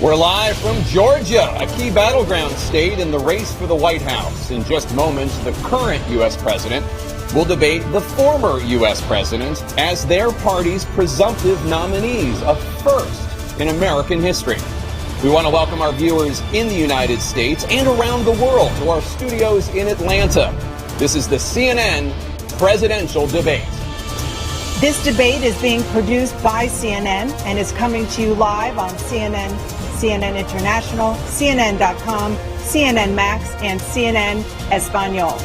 We're live from Georgia, a key battleground state in the race for the White House. In just moments, the current U.S. president will debate the former U.S. president as their party's presumptive nominees, a first in American history. We want to welcome our viewers in the United States and around the world to our studios in Atlanta. This is the CNN presidential debate. This debate is being produced by CNN and is coming to you live on CNN, CNN International, CNN.com, CNN Max, and CNN Espanol.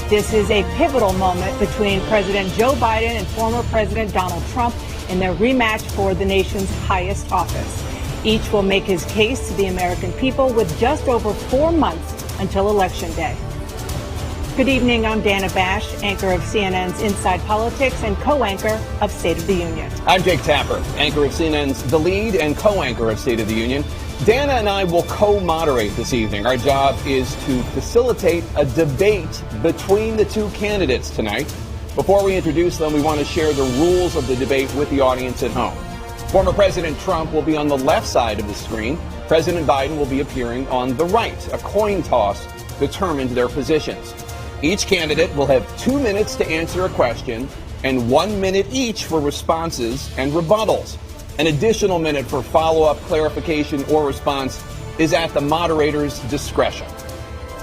This is a pivotal moment between President Joe Biden and former President Donald Trump in their rematch for the nation's highest office. Each will make his case to the American people with just over 4 months until Election Day. Good evening, I'm Dana Bash, anchor of CNN's Inside Politics and co-anchor of State of the Union. I'm Jake Tapper, anchor of CNN's The Lead and co-anchor of State of the Union. Dana and I will co-moderate this evening. Our job is to facilitate a debate between the two candidates tonight. Before we introduce them, we want to share the rules of the debate with the audience at home. Former President Trump will be on the left side of the screen. President Biden will be appearing on the right. A coin toss determined their positions. Each candidate will have 2 minutes to answer a question and 1 minute each for responses and rebuttals. An additional minute for follow-up, clarification, or response is at the moderator's discretion.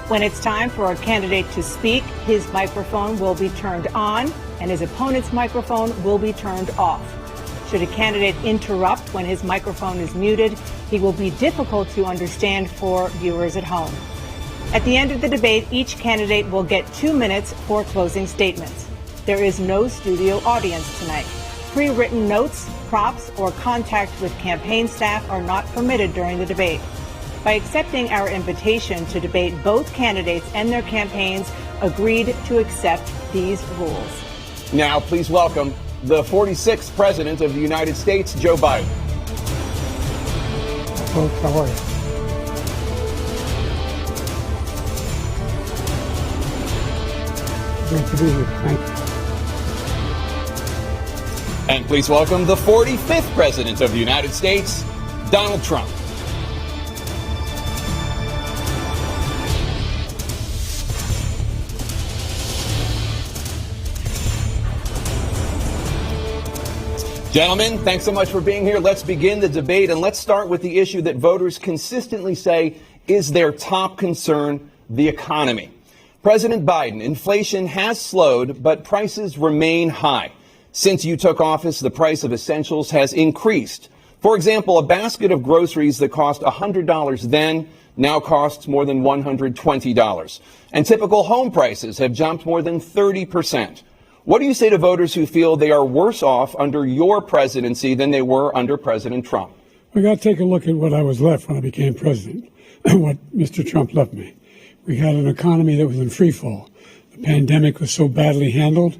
When it's time for a candidate to speak, his microphone will be turned on and his opponent's microphone will be turned off. Should a candidate interrupt when his microphone is muted, he will be difficult to understand for viewers at home. At the end of the debate, each candidate will get 2 minutes for closing statements. There is no studio audience tonight. Pre-written notes, props, or contact with campaign staff are not permitted during the debate. By accepting our invitation to debate, both candidates and their campaigns agreed to accept these rules. Now, please welcome the 46th President of the United States, Joe Biden. Folks, how are you? Great to be here. Thank you. And please welcome the 45th President of the United States, Donald Trump. Gentlemen, thanks so much for being here. Let's begin the debate, and let's start with the issue that voters consistently say is their top concern, the economy. President Biden, inflation has slowed, but prices remain high. Since you took office, the price of essentials has increased. For example, a basket of groceries that cost $100 then now costs more than $120. And typical home prices have jumped more than 30%. What do you say to voters who feel they are worse off under your presidency than they were under President Trump? We got to take a look at what I was left when I became president, what Mr. Trump left me. We had an economy that was in free fall. The pandemic was so badly handled.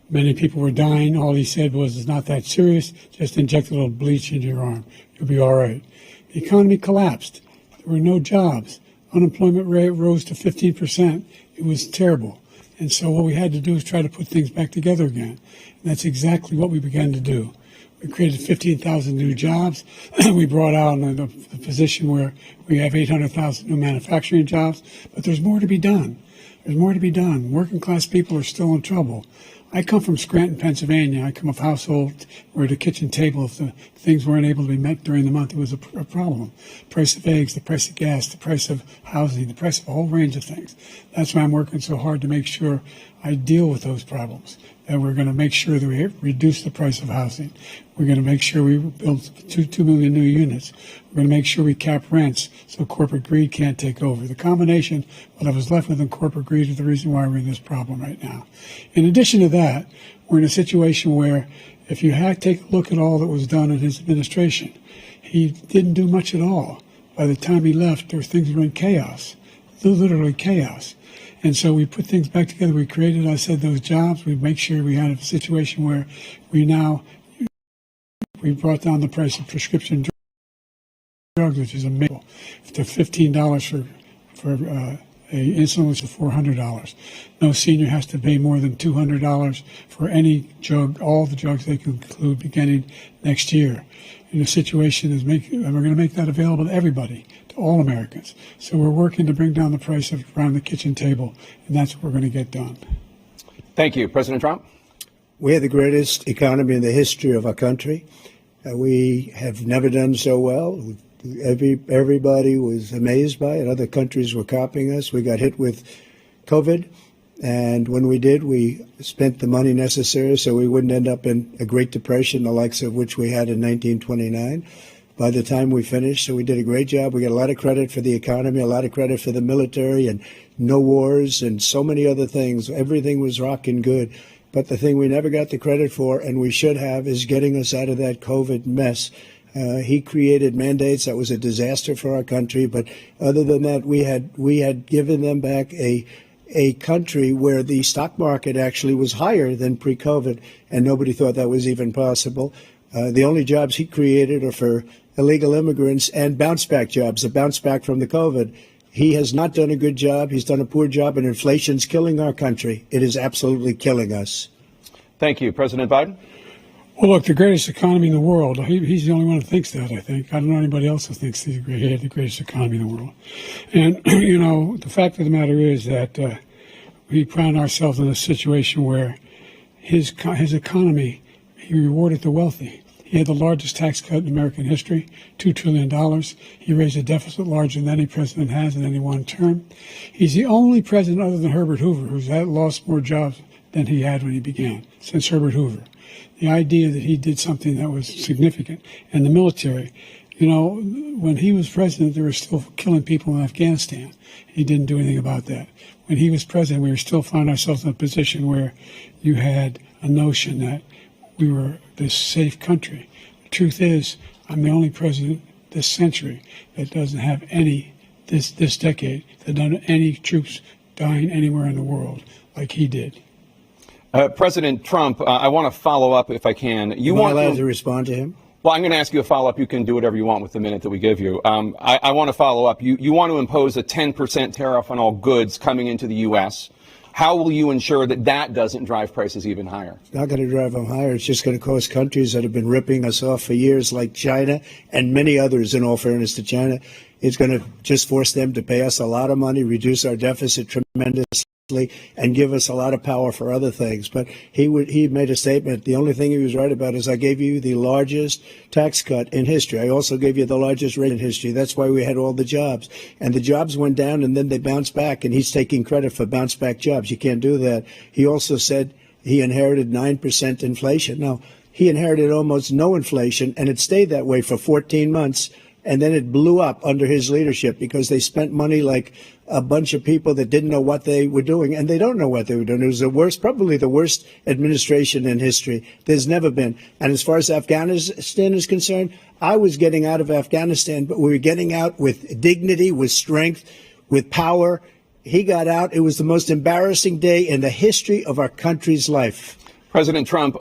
Many people were dying. All he said was, it's not that serious. Just inject a little bleach into your arm. You'll be all right. The economy collapsed. There were no jobs. Unemployment rate rose to 15%. It was terrible. And so what we had to do is try to put things back together again. And that's exactly what we began to do. We created 15,000 new jobs. We brought out a position where we have 800,000 new manufacturing jobs. But there's more to be done. There's more to be done. Working class people are still in trouble. I come from Scranton, Pennsylvania. I come of a household where the kitchen table, if the things weren't able to be met during the month, it was a problem. The price of eggs, the price of gas, the price of housing, the price of a whole range of things. That's why I'm working so hard to make sure I deal with those problems. And we're going to make sure that we reduce the price of housing. We're going to make sure we build 2 million new units. We're going to make sure we cap rents so corporate greed can't take over. The combination, what I was left with in corporate greed, is the reason why we're in this problem right now. In addition to that, we're in a situation where if you take a look at all that was done in his administration, he didn't do much at all. By the time he left, there were things that were in chaos, literally chaos. And so we put things back together. We created, I said, those jobs. We make sure we had a situation where we brought down the price of prescription drugs, which is amazing, to $15 for a insulin, which is $400. No senior has to pay more than $200 for any drug, all the drugs they can include beginning next year. in a situation and we're going to make that available to everybody, to all Americans. So we're working to bring down the price of around the kitchen table, and that's what we're going to get done. Thank you. President Trump? We have the greatest economy in the history of our country. We have never done so well. Everybody was amazed by it. Other countries were copying us. We got hit with COVID. And when we did, we spent the money necessary so we wouldn't end up in a Great Depression, the likes of which we had in 1929. By the time we finished, so we did a great job. We got a lot of credit for the economy, a lot of credit for the military, and no wars and so many other things. Everything was rocking good. But the thing we never got the credit for, and we should have, is getting us out of that COVID mess. He created mandates that was a disaster for our country. But other than that, we had given them back a country where the stock market actually was higher than pre-COVID, and nobody thought that was even possible. The only jobs he created are for illegal immigrants and bounce-back jobs, a bounce-back from the COVID. He has not done a good job. He's done a poor job, and inflation's killing our country. It is absolutely killing us. Thank you. President Biden? Well, look, the greatest economy in the world, he's the only one who thinks that, I think. I don't know anybody else who thinks he had the greatest economy in the world. And, the fact of the matter is that we found ourselves in a situation where his economy, he rewarded the wealthy. He had the largest tax cut in American history, $2 trillion. He raised a deficit larger than any president has in any one term. He's the only president other than Herbert Hoover who's lost more jobs than he had when he began, since Herbert Hoover. The idea that he did something that was significant. And the military, when he was president, they were still killing people in Afghanistan. He didn't do anything about that. When he was president, we were still finding ourselves in a position where you had a notion that we were this safe country. The truth is, I'm the only president this century that doesn't have this decade, that doesn't have any troops dying anywhere in the world like he did. President Trump, I want to follow up if I can. Am I allowed to respond to him? Well, I'm going to ask you a follow-up. You can do whatever you want with the minute that we give you. I want to follow up. You want to impose a 10% tariff on all goods coming into the U.S. How will you ensure that that doesn't drive prices even higher? It's not going to drive them higher. It's just going to cost countries that have been ripping us off for years, like China and many others, in all fairness to China. It's going to just force them to pay us a lot of money, reduce our deficit tremendously, and give us a lot of power for other things. But he made a statement. The only thing he was right about is I gave you the largest tax cut in history. I also gave you the largest rate in history. That's why we had all the jobs. And the jobs went down and then they bounced back, and he's taking credit for bounce back jobs. You can't do that. He also said he inherited 9% inflation. Now, he inherited almost no inflation, and it stayed that way for 14 months. And then it blew up under his leadership because they spent money like a bunch of people that didn't know what they were doing, and they don't know what they were doing. It was probably the worst administration in history. There's never been. And as far as Afghanistan is concerned, I was getting out of Afghanistan, but we were getting out with dignity, with strength, with power. He got out. It was the most embarrassing day in the history of our country's life. President Trump,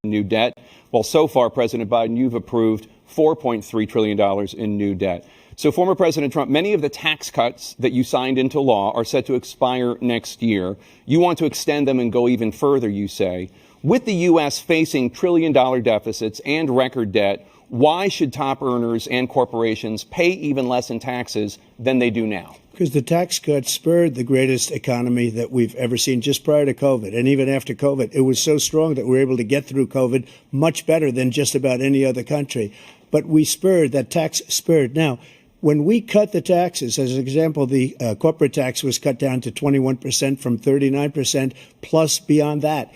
new debt. Well, so far, President Biden, you've approved $4.3 trillion in new debt. So, former President Trump, many of the tax cuts that you signed into law are set to expire next year. You want to extend them and go even further, you say. With the U.S. facing trillion-dollar deficits and record debt, why should top earners and corporations pay even less in taxes than they do now? Because the tax cuts spurred the greatest economy that we've ever seen just prior to COVID. And even after COVID, it was so strong that we were able to get through COVID much better than just about any other country. But we spurred, that tax spurred. Now, when we cut the taxes, as an example, the corporate tax was cut down to 21% from 39%, plus beyond that.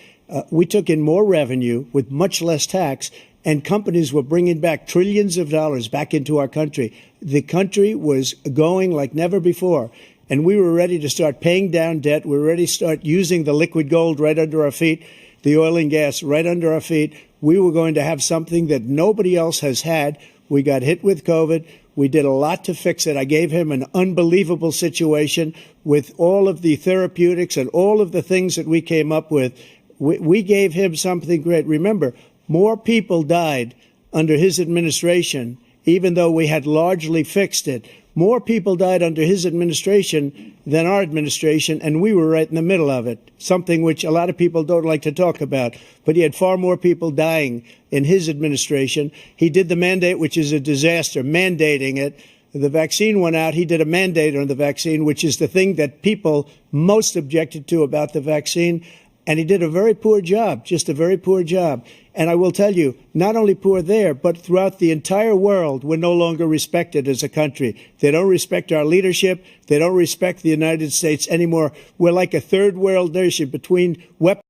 We took in more revenue with much less tax, and companies were bringing back trillions of dollars back into our country. The country was going like never before, and we were ready to start paying down debt. We were ready to start using the liquid gold right under our feet, the oil and gas right under our feet. We were going to have something that nobody else has had. We got hit with COVID. We did a lot to fix it. I gave him an unbelievable situation with all of the therapeutics and all of the things that we came up with. We gave him something great. Remember, more people died under his administration, even though we had largely fixed it. More people died under his administration than our administration, and we were right in the middle of it, something which a lot of people don't like to talk about. But he had far more people dying in his administration. He did the mandate, which is a disaster, mandating it. The vaccine went out. He did a mandate on the vaccine, which is the thing that people most objected to about the vaccine. And he did a very poor job, just a very poor job. And I will tell you, not only poor there, but throughout the entire world, we're no longer respected as a country. They don't respect our leadership. They don't respect the United States anymore. We're like a third world nation between weapons.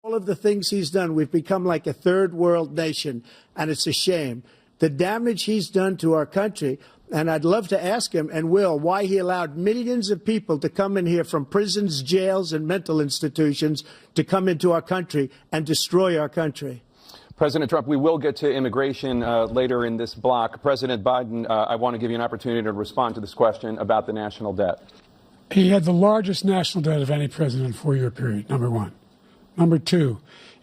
All of the things he's done, we've become like a third world nation, and it's a shame. The damage he's done to our country, and I'd love to ask him, and will, why he allowed millions of people to come in here from prisons, jails, and mental institutions to come into our country and destroy our country. President Trump, we will get to immigration later in this block. President Biden, I want to give you an opportunity to respond to this question about the national debt. He had the largest national debt of any president in a 4-year period, number one. Number two,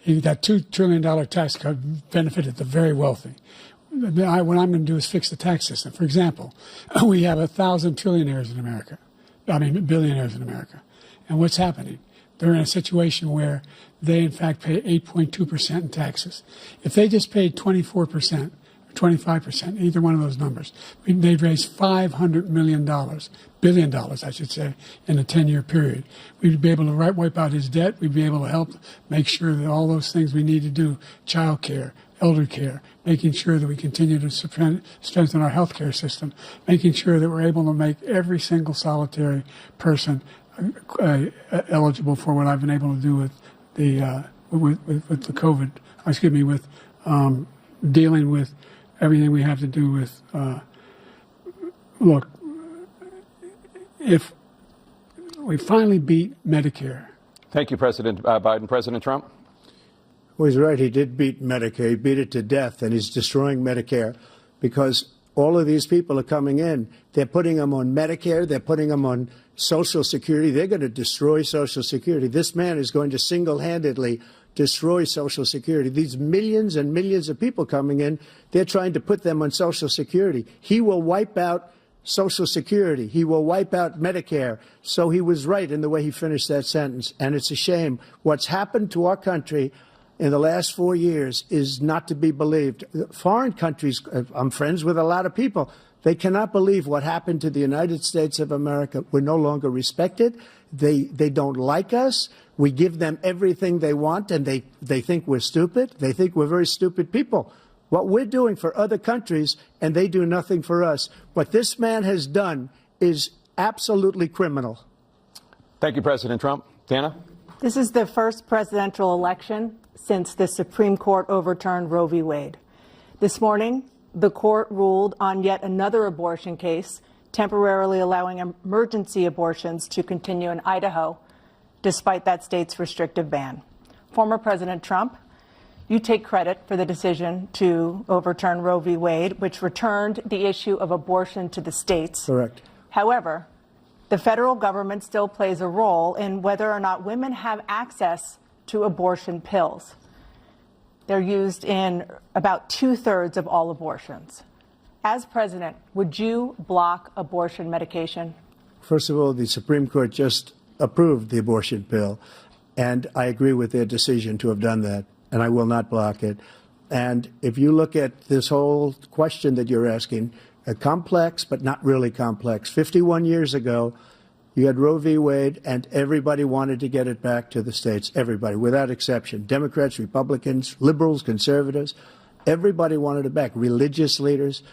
that $2 trillion tax cut benefited the very wealthy. What I'm going to do is fix the tax system. For example, we have 1,000 billionaires in America. And what's happening? They're in a situation where they, in fact, pay 8.2% in taxes. If they just paid 24%, 25%, either one of those numbers, they'd raise $500 billion, I should say, in a 10-year period. We'd be able to wipe out his debt. We'd be able to help make sure that all those things we need to do, child care, elder care, making sure that we continue to strengthen our health care system, making sure that we're able to make every single solitary person eligible for what I've been able to do with the COVID, with dealing with everything we have to do with, look, if we finally beat Medicare. Thank you, President Biden. President Trump? Well, he's right. He did beat Medicare. He beat it to death, and he's destroying Medicare because all of these people are coming in. They're putting them on Medicare. They're putting them on Social Security. They're going to destroy Social Security. This man is going to single-handedly destroy Social Security. These millions and millions of people coming in, they're trying to put them on Social Security. He will wipe out Social Security. He will wipe out Medicare. So he was right in the way he finished that sentence. And it's a shame. What's happened to our country in the last 4 years is not to be believed. Foreign countries, I'm friends with a lot of people, they cannot believe what happened to the United States of America. We're no longer respected. They don't like us. We give them everything they want, and they think we're stupid. They think we're very stupid people. What we're doing for other countries, and they do nothing for us. What this man has done is absolutely criminal. Thank you, President Trump. Dana? This is the first presidential election since the Supreme Court overturned Roe v. Wade. This morning, the court ruled on yet another abortion case, temporarily allowing emergency abortions to continue in Idaho, despite that state's restrictive ban. Former President Trump, you take credit for the decision to overturn Roe v. Wade, which returned the issue of abortion to the states. Correct. However, the federal government still plays a role in whether or not women have access to abortion pills. They're used in about 2/3 of all abortions. As president, would you block abortion medication? First of all, the Supreme Court just approved the abortion pill, and I agree with their decision to have done that, and I will not block it. And if you look at this whole question that you're asking, complex but not really complex. 51 years ago, you had Roe v. Wade, and everybody wanted to get it back to the states. Everybody, without exception. Democrats, Republicans, liberals, conservatives. Everybody wanted it back. Religious leaders.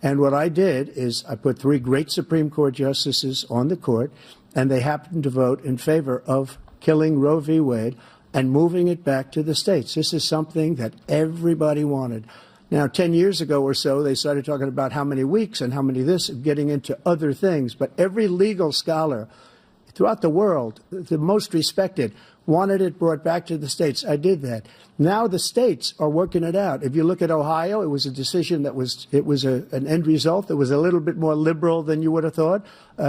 And what I did is I put 3 great Supreme Court justices on the court, and they happened to vote in favor of killing Roe v. Wade and moving it back to the states. This is something that everybody wanted. Now, 10 years ago or so, they started talking about how many weeks and how many this, getting into other things. But every legal scholar throughout the world, the most respected, wanted it brought back to the states. I did that. Now the states are working it out. If you look at Ohio, it was a decision that was an end result that was a little bit more liberal than you would have thought.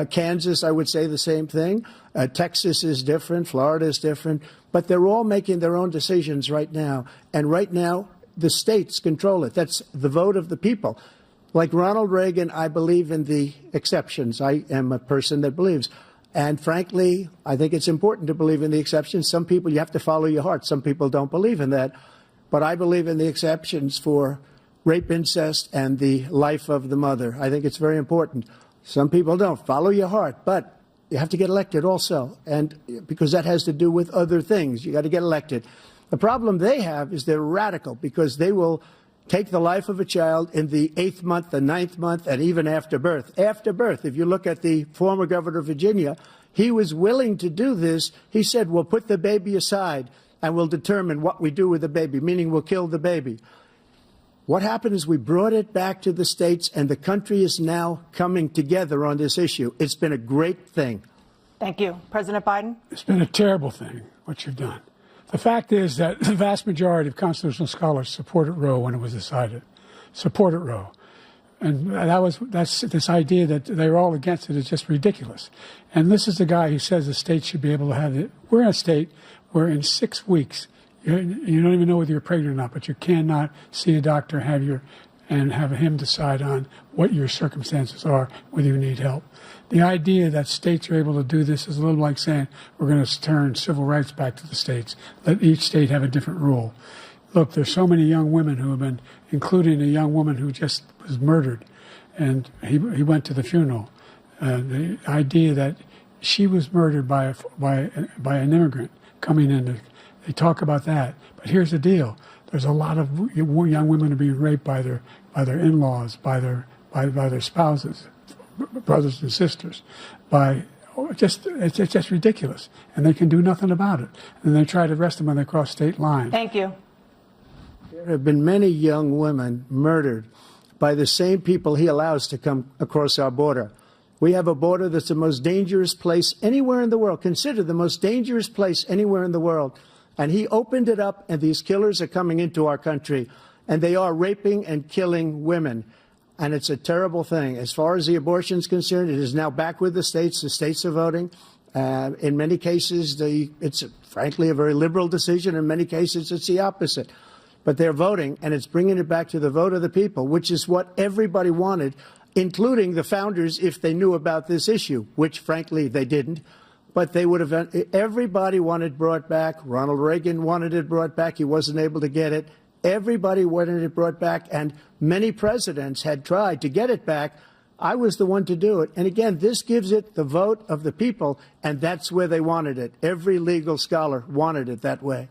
Kansas, I would say the same thing. Texas is different. Florida is different. But they're all making their own decisions right now. And right now, the states control it. That's the vote of the people. Like Ronald Reagan, I believe in the exceptions. I am a person that believes. And frankly, I think it's important to believe in the exceptions. Some people, you have to follow your heart. Some people don't believe in that. But I believe in the exceptions for rape, incest, and the life of the mother. I think it's very important. Some people don't. Follow your heart. But you have to get elected also. And because that has to do with other things. You got to get elected. The problem they have is they're radical because they will take the life of a child in the 8th month, the 9th month, and even after birth. After birth, if you look at the former governor of Virginia, he was willing to do this. He said, we'll put the baby aside and we'll determine what we do with the baby, meaning we'll kill the baby. What happened is we brought it back to the states, and the country is now coming together on this issue. It's been a great thing. Thank you. President Biden? It's been a terrible thing, what you've done. The fact is that the vast majority of constitutional scholars supported Roe when it was decided. Supported Roe. And that's this idea that they're all against it is just ridiculous. And this is the guy who says the state should be able to have it. We're in a state where in 6 weeks, you don't even know whether you're pregnant or not, but you cannot see a doctor and have him decide on what your circumstances are, whether you need help. The idea that states are able to do this is a little like saying we're going to turn civil rights back to the states, let each state have a different rule. Look, there's so many young women who have been, including a young woman who just was murdered, and he went to the funeral. The idea that she was murdered by an immigrant coming in, they talk about that. But here's the deal. There's a lot of young women are being raped by their in-laws, by their spouses, brothers and sisters, it's just ridiculous, and they can do nothing about it. And they try to arrest them when they cross state lines. Thank you. There have been many young women murdered by the same people he allows to come across our border. We have a border that's the most dangerous place anywhere in the world, considered the most dangerous place anywhere in the world. And he opened it up, and these killers are coming into our country, and they are raping and killing women. And it's a terrible thing. As far as the abortion is concerned, it is now back with the states. The states are voting. In many cases, it's frankly a very liberal decision. In many cases, it's the opposite. But they're voting, and it's bringing it back to the vote of the people, which is what everybody wanted, including the founders, if they knew about this issue, which, frankly, they didn't. But they would have. Everybody wanted it brought back. Ronald Reagan wanted it brought back. He wasn't able to get it. Everybody wanted it brought back, and many presidents had tried to get it back. I was the one to do it. And again, this gives it the vote of the people, and that's where they wanted it. Every legal scholar wanted it that way.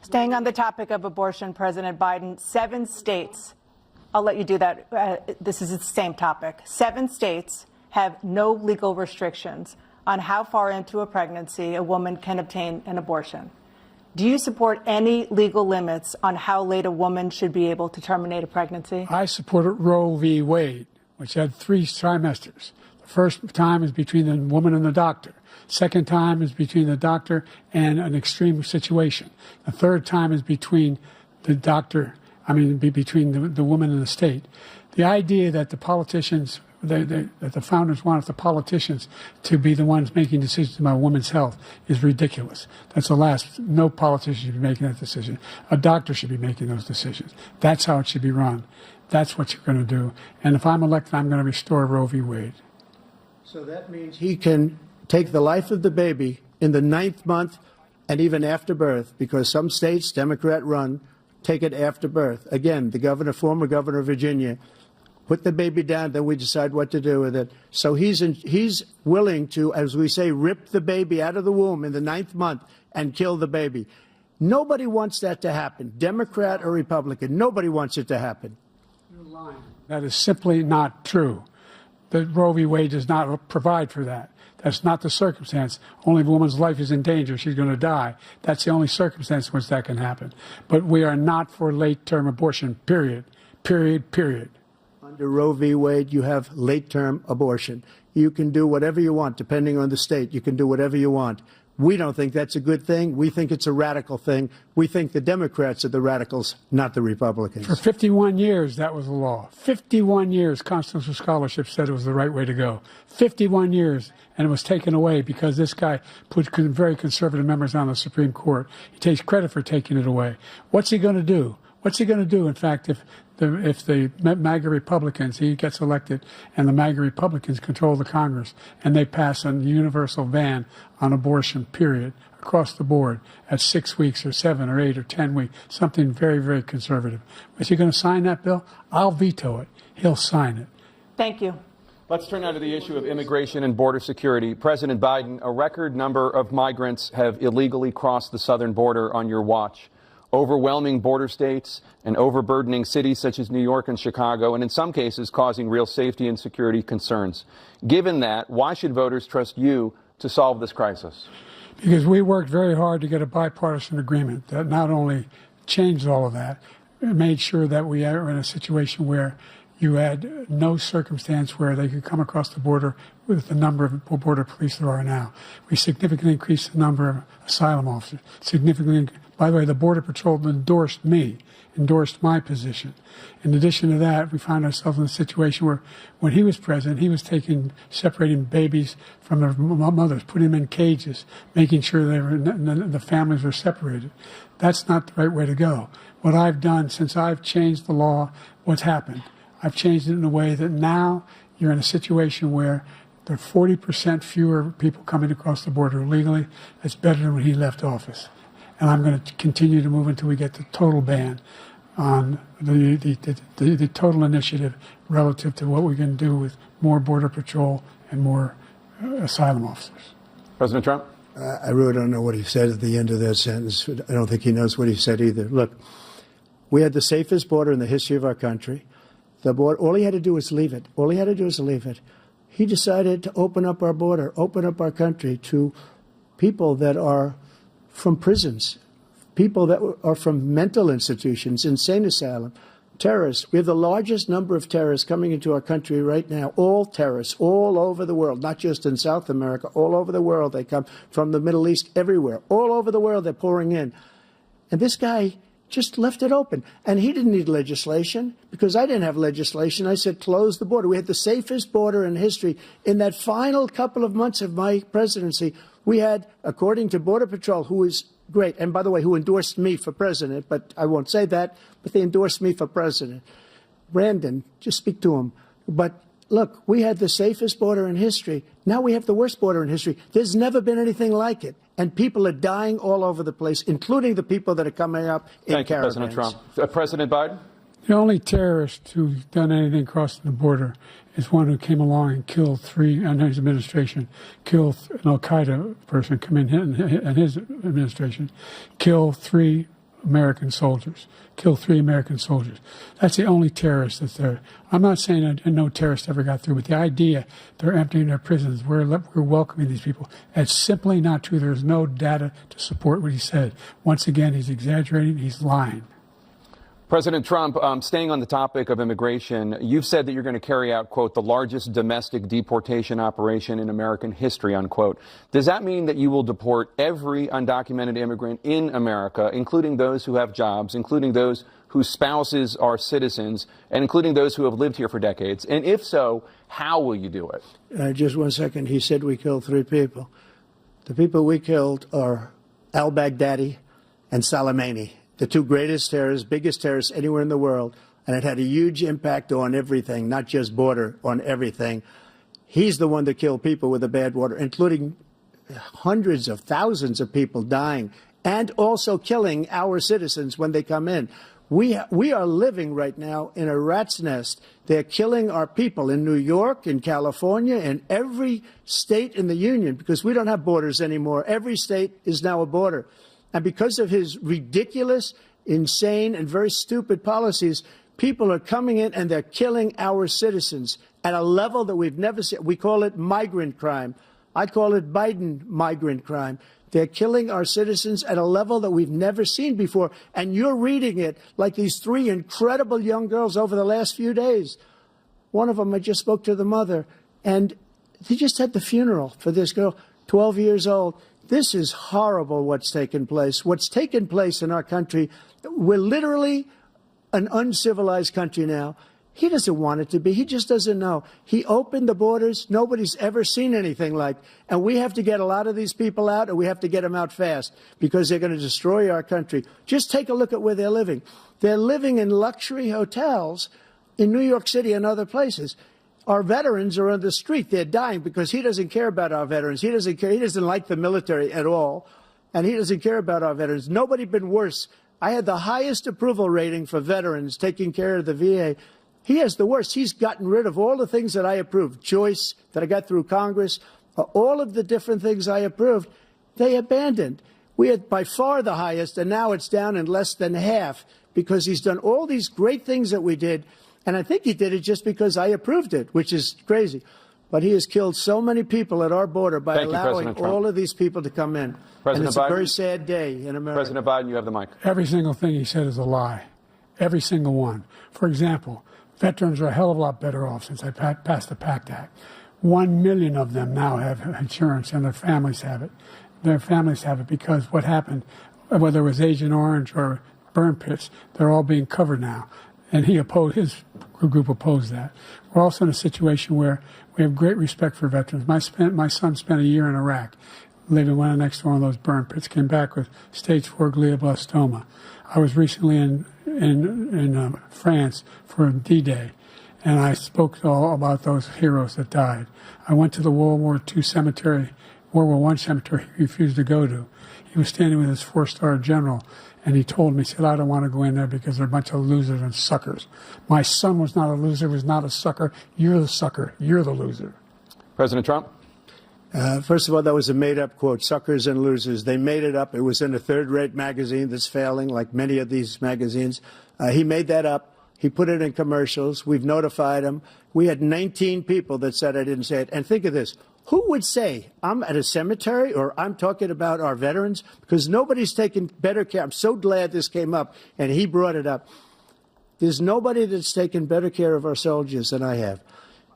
Staying on the topic of abortion, President Biden, 7 states, I'll let you do that. This is the same topic. 7 states have no legal restrictions on how far into a pregnancy a woman can obtain an abortion. Do you support any legal limits on how late a woman should be able to terminate a pregnancy? I supported Roe v. Wade, which had 3 trimesters. The first time is between the woman and the doctor. Second time is between the doctor and an extreme situation. The third time is between the doctor, between the woman and the state. The idea that the politicians, that the founders wanted the politicians to be the ones making decisions about women's health is ridiculous. That's the last. No politician should be making that decision. A doctor should be making those decisions. That's how it should be run. That's what you're going to do. And if I'm elected, I'm going to restore Roe v. Wade. So that means he can take the life of the baby in the 9th month and even after birth, because some states, Democrat run, take it after birth. Again, the former governor of Virginia, put the baby down, then we decide what to do with it. So he's willing to, as we say, rip the baby out of the womb in the 9th month and kill the baby. Nobody wants that to happen, Democrat or Republican. Nobody wants it to happen. You're lying. That is simply not true. The Roe v. Wade does not provide for that. That's not the circumstance. Only if a woman's life is in danger, she's going to die. That's the only circumstance in which that can happen. But we are not for late-term abortion, period. Period, period. Under Roe v. Wade, you have late-term abortion. You can do whatever you want, depending on the state. You can do whatever you want. We don't think that's a good thing. We think it's a radical thing. We think the Democrats are the radicals, not the Republicans. For 51 years, that was the law. 51 years, constitutional scholarship said it was the right way to go. 51 years, and it was taken away because this guy put very conservative members on the Supreme Court. He takes credit for taking it away. What's he going to do? What's he going to do, in fact, if the MAGA Republicans, he gets elected, and the MAGA Republicans control the Congress, and they pass a universal ban on abortion, period, across the board at 6 weeks or 7 or 8 or 10 weeks, something very, very conservative. Is he going to sign that bill? I'll veto it. He'll sign it. Thank you. Let's turn now to the issue of immigration and border security. President Biden, a record number of migrants have illegally crossed the southern border on your watch. Overwhelming border states and overburdening cities such as New York and Chicago, and in some cases causing real safety and security concerns. Given that, why should voters trust you to solve this crisis? Because we worked very hard to get a bipartisan agreement that not only changed all of that, it made sure that we are in a situation where you had no circumstance where they could come across the border with the number of border police there are now. We significantly increased the number of asylum officers. By the way, the Border Patrol endorsed my position. In addition to that, we found ourselves in a situation where when he was president, he was separating babies from their mothers, putting them in cages, making sure the families were separated. That's not the right way to go. What I've done since I've changed the law, what's happened? I've changed it in a way that now you're in a situation where there are 40% fewer people coming across the border illegally. That's better than when he left office. And I'm going to continue to move until we get the total ban on the total initiative relative to what we're going to do with more Border Patrol and more asylum officers. President Trump? I really don't know what he said at the end of that sentence. I don't think he knows what he said either. Look, we had the safest border in the history of our country. The border, all he had to do was leave it. All he had to do was leave it. He decided to open up our border, open up our country to people that are from prisons, people that are from mental institutions, insane asylum, terrorists. We have the largest number of terrorists coming into our country right now, all terrorists, all over the world, not just in South America, all over the world. They come from the Middle East, everywhere. All over the world, they're pouring in. And this guy just left it open. And he didn't need legislation because I didn't have legislation. I said, close the border. We had the safest border in history. In that final couple of months of my presidency, we had, according to Border Patrol, who is great, and by the way, who endorsed me for president, but I won't say that, but they endorsed me for president. Brandon, just speak to him. But look, we had the safest border in history. Now we have the worst border in history. There's never been anything like it. And people are dying all over the place, including the people that are coming up in caravans. Thank you, President Trump. President Biden? The only terrorist who's done anything crossing the border is one who came along and killed under his administration, killed an al-Qaeda person come in his administration, killed 3 American soldiers. That's the only terrorist that's there. I'm not saying that no terrorist ever got through, but the idea they're emptying their prisons, we're welcoming these people, that's simply not true. There's no data to support what he said. Once again, he's exaggerating, he's lying. President Trump, staying on the topic of immigration, you've said that you're going to carry out, quote, the largest domestic deportation operation in American history, unquote. Does that mean that you will deport every undocumented immigrant in America, including those who have jobs, including those whose spouses are citizens, and including those who have lived here for decades? And if so, how will you do it? Just 1 second. He said we killed 3 people. The people we killed are al-Baghdadi and Soleimani, the 2 greatest terrorists, biggest terrorists anywhere in the world, and it had a huge impact on everything, not just border, on everything. He's the one that killed people with the bad water, including hundreds of thousands of people dying, and also killing our citizens when they come in. We are living right now in a rat's nest. They're killing our people in New York, in California, in every state in the union, because we don't have borders anymore. Every state is now a border. And because of his ridiculous, insane, and very stupid policies, people are coming in and they're killing our citizens at a level that we've never seen. We call it migrant crime. I call it Biden migrant crime. They're killing our citizens at a level that we've never seen before. And you're reading it like these 3 incredible young girls over the last few days. One of them, I just spoke to the mother, and they just had the funeral for this girl, 12 years old. This is horrible what's taken place. What's taken place in our country, we're literally an uncivilized country now. He doesn't want it to be. He just doesn't know. He opened the borders. Nobody's ever seen anything like. And we have to get a lot of these people out, and we have to get them out fast because they're going to destroy our country. Just take a look at where they're living. They're living in luxury hotels in New York City and other places. Our veterans are on the street. They're dying because he doesn't care about our veterans. He doesn't care. He doesn't like the military at all, and he doesn't care about our veterans. Nobody been worse. I had the highest approval rating for veterans taking care of the VA. He has the worst. He's gotten rid of all the things that I approved, choice that I got through Congress, all of the different things I approved, they abandoned. We had by far the highest, and now it's down in less than half because he's done all these great things that we did. And I think he did it just because I approved it, which is crazy. But he has killed so many people at our border by allowing all of these people to come in. And it's a very sad day in America. President Biden, you have the mic. Every single thing he said is a lie. Every single one. For example, veterans are a hell of a lot better off since I passed the PACT Act. 1 million of them now have insurance, and their families have it. Their families have it because what happened, whether it was Agent Orange or burn pits, they're all being covered now. And his group opposed that. We're also in a situation where we have great respect for veterans. My son spent a year in Iraq, living right next to one of those burn pits, came back with stage 4 glioblastoma. I was recently in France for D-Day, and I spoke all about those heroes that died. I went to the World War I cemetery he refused to go to. He was standing with his 4-star general, and he told me, he said, I don't want to go in there because they're a bunch of losers and suckers. My son was not a loser, was not a sucker. You're the sucker. You're the loser. President Trump? First of all, that was a made-up quote, suckers and losers. They made it up. It was in a third-rate magazine that's failing, like many of these magazines. He made that up. He put it in commercials. We've notified him. We had 19 people that said I didn't say it. And think of this. Who would say I'm at a cemetery or I'm talking about our veterans? Because nobody's taken better care. I'm so glad this came up, and he brought it up. There's nobody that's taken better care of our soldiers than I have.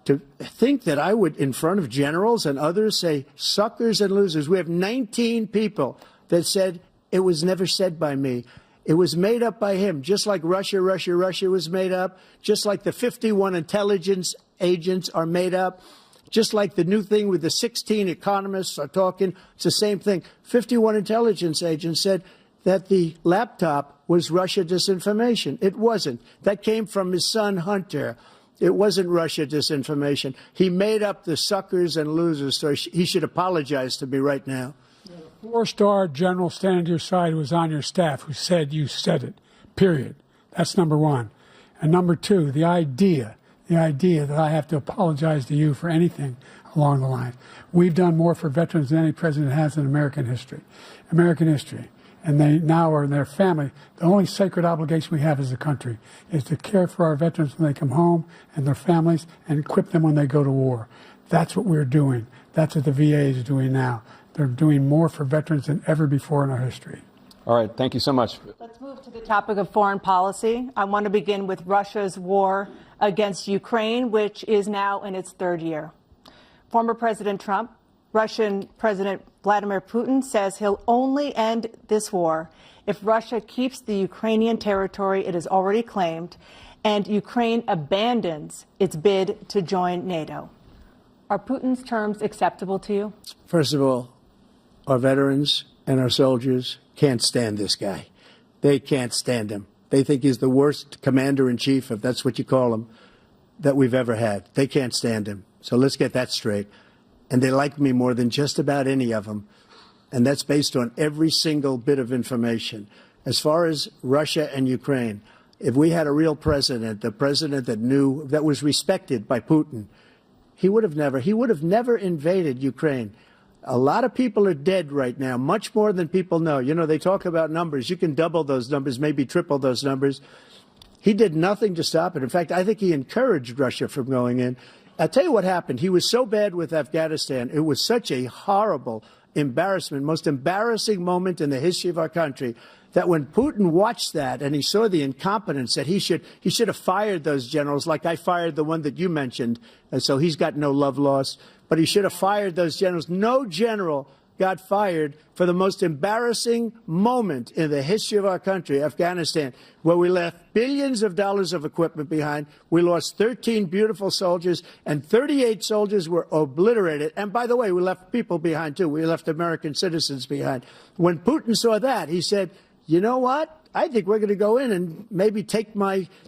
To think that I would, in front of generals and others, say suckers and losers. We have 19 people that said it was never said by me. It was made up by him, just like Russia was made up, just like the 51 intelligence agents are made up, just like the new thing with the 16 economists are talking. It's the same thing. 51 intelligence agents said that the laptop was Russia disinformation. It wasn't. That came from his son, Hunter. It wasn't Russia disinformation. He made up the suckers and losers, so he should apologize to me right now. 4-star general standing to your side who was on your staff who said you said it, period. That's number one. And number two, the idea that I have to apologize to you for anything along the line. We've done more for veterans than any president has in American history. And they now are in their family. The only sacred obligation we have as a country is to care for our veterans when they come home and their families and equip them when they go to war. That's what we're doing. That's what the VA is doing now. They're doing more for veterans than ever before in our history. All right. Thank you so much. Let's move to the topic of foreign policy. I want to begin with Russia's war against Ukraine, which is now in its third year. Former President Trump, Russian President Vladimir Putin says he'll only end this war if Russia keeps the Ukrainian territory it has already claimed and Ukraine abandons its bid to join NATO. Are Putin's terms acceptable to you? First of all, our veterans and our soldiers can't stand this guy. They can't stand him. They think he's the worst commander-in-chief, if that's what you call him, that we've ever had. They can't stand him. So let's get that straight. And they like me more than just about any of them. And that's based on every single bit of information. As far as Russia and Ukraine, if we had a real president, the president that knew, that was respected by Putin, he would have never invaded Ukraine. A lot of people are dead right now, much more than people know. You know, they talk about numbers. You can double those numbers, maybe triple those numbers. He did nothing to stop it. In fact, I think he encouraged Russia from going in. I'll tell you what happened. He was so bad with Afghanistan. It was such a horrible embarrassment, most embarrassing moment in the history of our country, that when Putin watched that and he saw the incompetence, that he should have fired those generals, like I fired the one that you mentioned. And so he's got no love lost. But he should have fired those generals. No general got fired for the most embarrassing moment in the history of our country, Afghanistan, where we left billions of dollars of equipment behind. We lost 13 beautiful soldiers, and 38 soldiers were obliterated. And by the way, we left people behind, too. We left American citizens behind. When Putin saw that, he said, you know what? I think we're going to go in and maybe take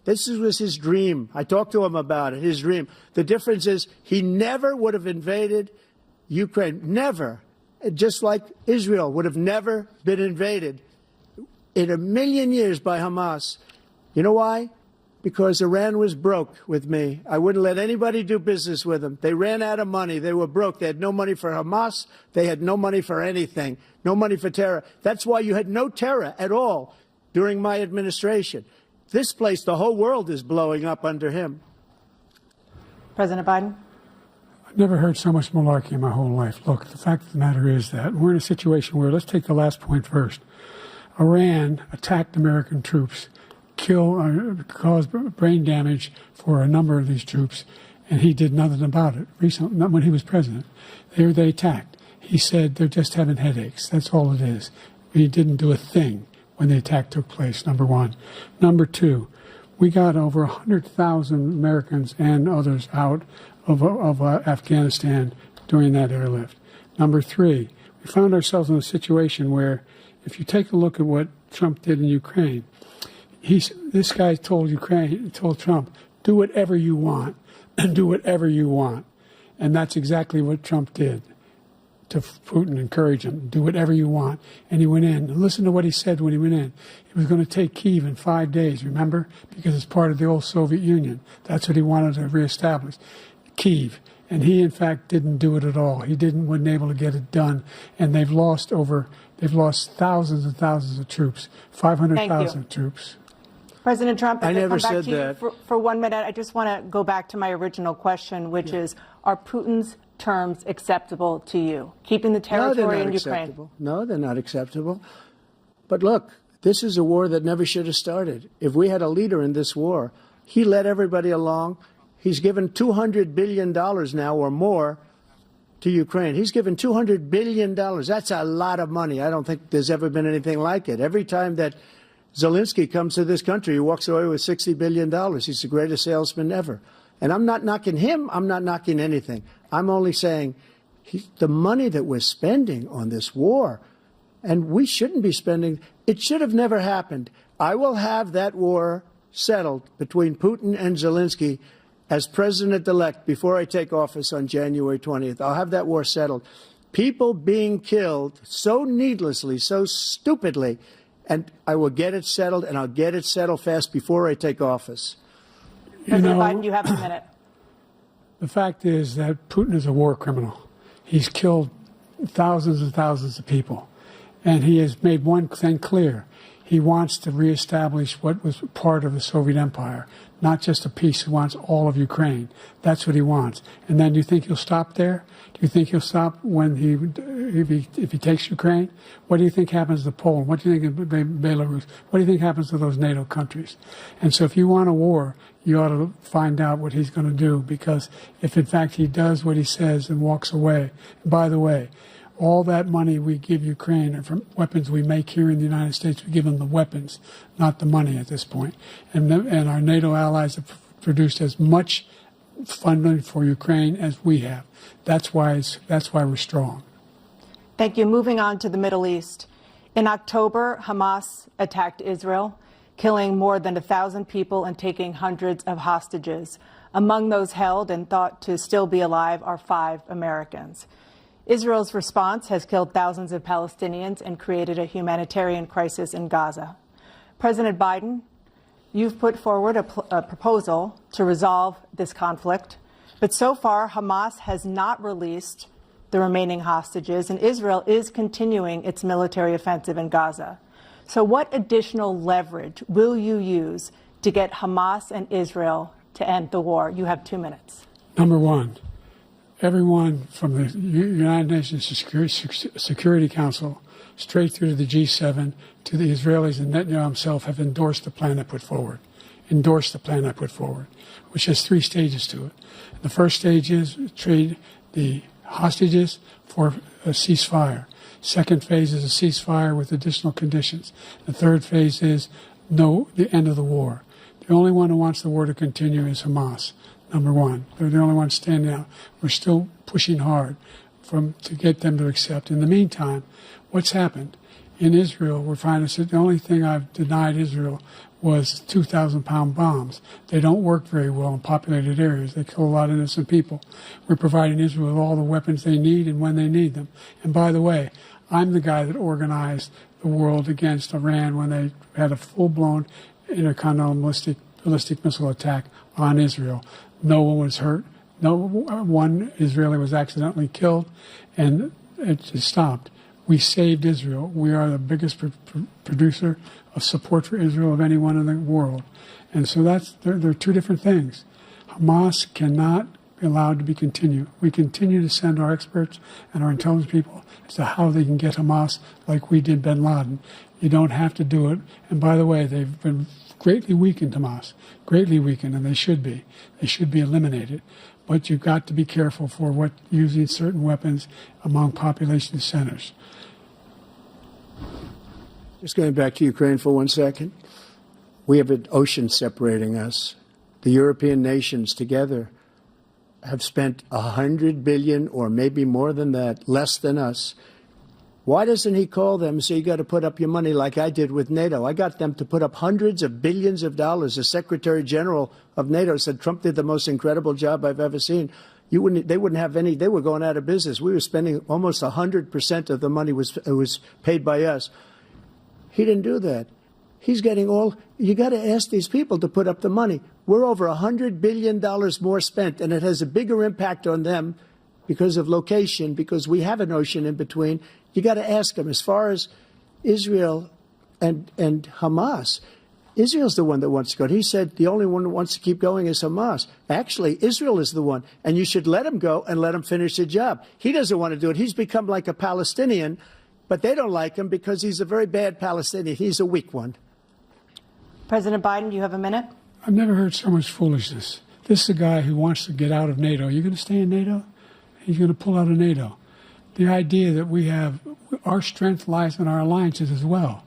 this was his dream. I talked to him about it, his dream. The difference is he never would have invaded Ukraine. Never. Just like Israel would have never been invaded in a million years by Hamas. You know why? Because Iran was broke with me. I wouldn't let anybody do business with them. They ran out of money. They were broke. They had no money for Hamas. They had no money for anything. No money for terror. That's why you had no terror at all during my administration. This place, the whole world is blowing up under him. President Biden? I've never heard so much malarkey in my whole life. Look, the fact of the matter is that we're in a situation where, let's take the last point first. Iran attacked American troops, caused brain damage for a number of these troops, and he did nothing about it. Recently, not when he was president. They attacked. He said they're just having headaches. That's all it is. He didn't do a thing when the attack took place, number one. Number 2, we got over 100,000 Americans and others out of Afghanistan during that airlift. Number 3, we found ourselves in a situation where, if you take a look at what Trump did in Ukraine, this guy told Trump, do whatever you want, and do whatever you want. And that's exactly what Trump did to Putin, encourage him, do whatever you want. And he went in. And listen to what he said when he went in. He was going to take Kyiv in 5 days, remember? Because it's part of the old Soviet Union. That's what he wanted to reestablish, Kyiv. And he, in fact, didn't do it at all. He wasn't able to get it done. And they've lost thousands and thousands of troops, 500,000 troops. President Trump, I never come back said to that. You for 1 minute. I just want to go back to my original question, which is, are Putin's terms acceptable to you? Keeping the territory in Ukraine? No, they're not acceptable. But look, this is a war that never should have started. If we had a leader in this war, he led everybody along. He's given $200 billion now or more to Ukraine. He's given $200 billion. That's a lot of money. I don't think there's ever been anything like it. Every time that Zelensky comes to this country, he walks away with $60 billion. He's the greatest salesman ever. And I'm not knocking him. I'm not knocking anything. I'm only saying the money that we're spending on this war, and we shouldn't be spending, it should have never happened. I will have that war settled between Putin and Zelensky as president-elect before I take office on January 20th. I'll have that war settled. People being killed so needlessly, so stupidly, and I will get it settled, and I'll get it settled fast before I take office. President Biden, you have a minute. The fact is that Putin is a war criminal. He's killed thousands and thousands of people. And he has made one thing clear. He wants to reestablish what was part of the Soviet Empire, not just a piece. He wants all of Ukraine. That's what he wants. And then do you think he'll stop there? Do you think he'll stop when if he takes Ukraine? What do you think happens to Poland? What do you think of Belarus? What do you think happens to those NATO countries? And so if you want a war, you ought to find out what he's going to do, because if in fact he does what he says and walks away, and by the way, all that money we give Ukraine are from weapons we make here in the United States. We give them the weapons, not the money at this point. And our NATO allies have produced as much funding for Ukraine as we have. That's why we're strong. Thank you. Moving on to the Middle East. In October, Hamas attacked Israel, killing more than 1,000 people and taking hundreds of hostages. Among those held and thought to still be alive are 5 Americans. Israel's response has killed thousands of Palestinians and created a humanitarian crisis in Gaza. President Biden, you've put forward a proposal to resolve this conflict, but so far Hamas has not released the remaining hostages, and Israel is continuing its military offensive in Gaza. So what additional leverage will you use to get Hamas and Israel to end the war? You have 2 minutes. Number one, everyone from the United Nations Security Council straight through to the G7 to the Israelis and Netanyahu himself have endorsed the plan I put forward. Which has 3 stages to it. The first stage is trade the hostages for a ceasefire. Second phase is a ceasefire with additional conditions. The third phase is the end of the war. The only one who wants the war to continue is Hamas, number one. They're the only ones standing out. We're still pushing hard to get them to accept. In the meantime, what's happened? In Israel, we're finding that the only thing I've denied Israel was 2,000-pound bombs. They don't work very well in populated areas. They kill a lot of innocent people. We're providing Israel with all the weapons they need and when they need them. And by the way, I'm the guy that organized the world against Iran when they had a full-blown intercontinental ballistic missile attack on Israel. No one was hurt. No one Israeli was accidentally killed, and it just stopped. We saved Israel. We are the biggest producer of support for Israel of anyone in the world. And so there are two different things. Hamas cannot be allowed to be continued. We continue to send our experts and our intelligence people as to how they can get Hamas like we did bin Laden. You don't have to do it. And by the way, they've been greatly weakened, Hamas, greatly weakened, and they should be. They should be eliminated. But you've got to be careful for using certain weapons among population centers. Just going back to Ukraine for 1 second. We have an ocean separating us. The European nations together have spent $100 billion, or maybe more than that, less than us. Why doesn't he call them and say, you got to put up your money like I did with NATO? I got them to put up hundreds of billions of dollars. The Secretary General of NATO said Trump did the most incredible job I've ever seen. They wouldn't have any. They were going out of business. We were spending almost 100% of the money was paid by us. He didn't do that. He's getting all. You got to ask these people to put up the money. We're over $100 billion more spent, and it has a bigger impact on them because of location, because we have an ocean in between. You got to ask them. As far as Israel and Hamas, Israel's the one that wants to go. He said the only one that wants to keep going is Hamas. Actually, Israel is the one, and you should let him go and let him finish the job. He doesn't want to do it. He's become like a Palestinian, but they don't like him because he's a very bad Palestinian. He's a weak one. President Biden, do you have a minute? I've never heard so much foolishness. This is a guy who wants to get out of NATO. You're going to stay in NATO? He's going to pull out of NATO. The idea that our strength lies in our alliances as well.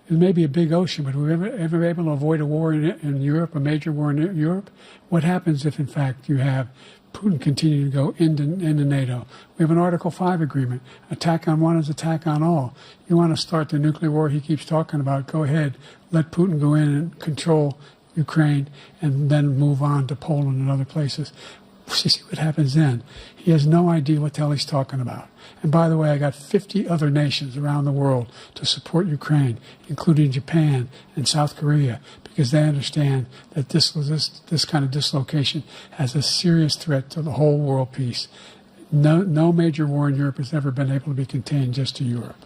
It may be a big ocean, but we're ever able to avoid a war in Europe, a major war in Europe? What happens if, in fact, you have Putin continue to go into NATO? We have an Article 5 agreement. Attack on one is attack on all. You want to start the nuclear war he keeps talking about, go ahead. Let Putin go in and control Ukraine and then move on to Poland and other places. See what happens then. He has no idea what the hell he's talking about. And by the way, I got 50 other nations around the world to support Ukraine, including Japan and South Korea, because they understand that this kind of dislocation has a serious threat to the whole world peace. No major war in Europe has ever been able to be contained just to Europe.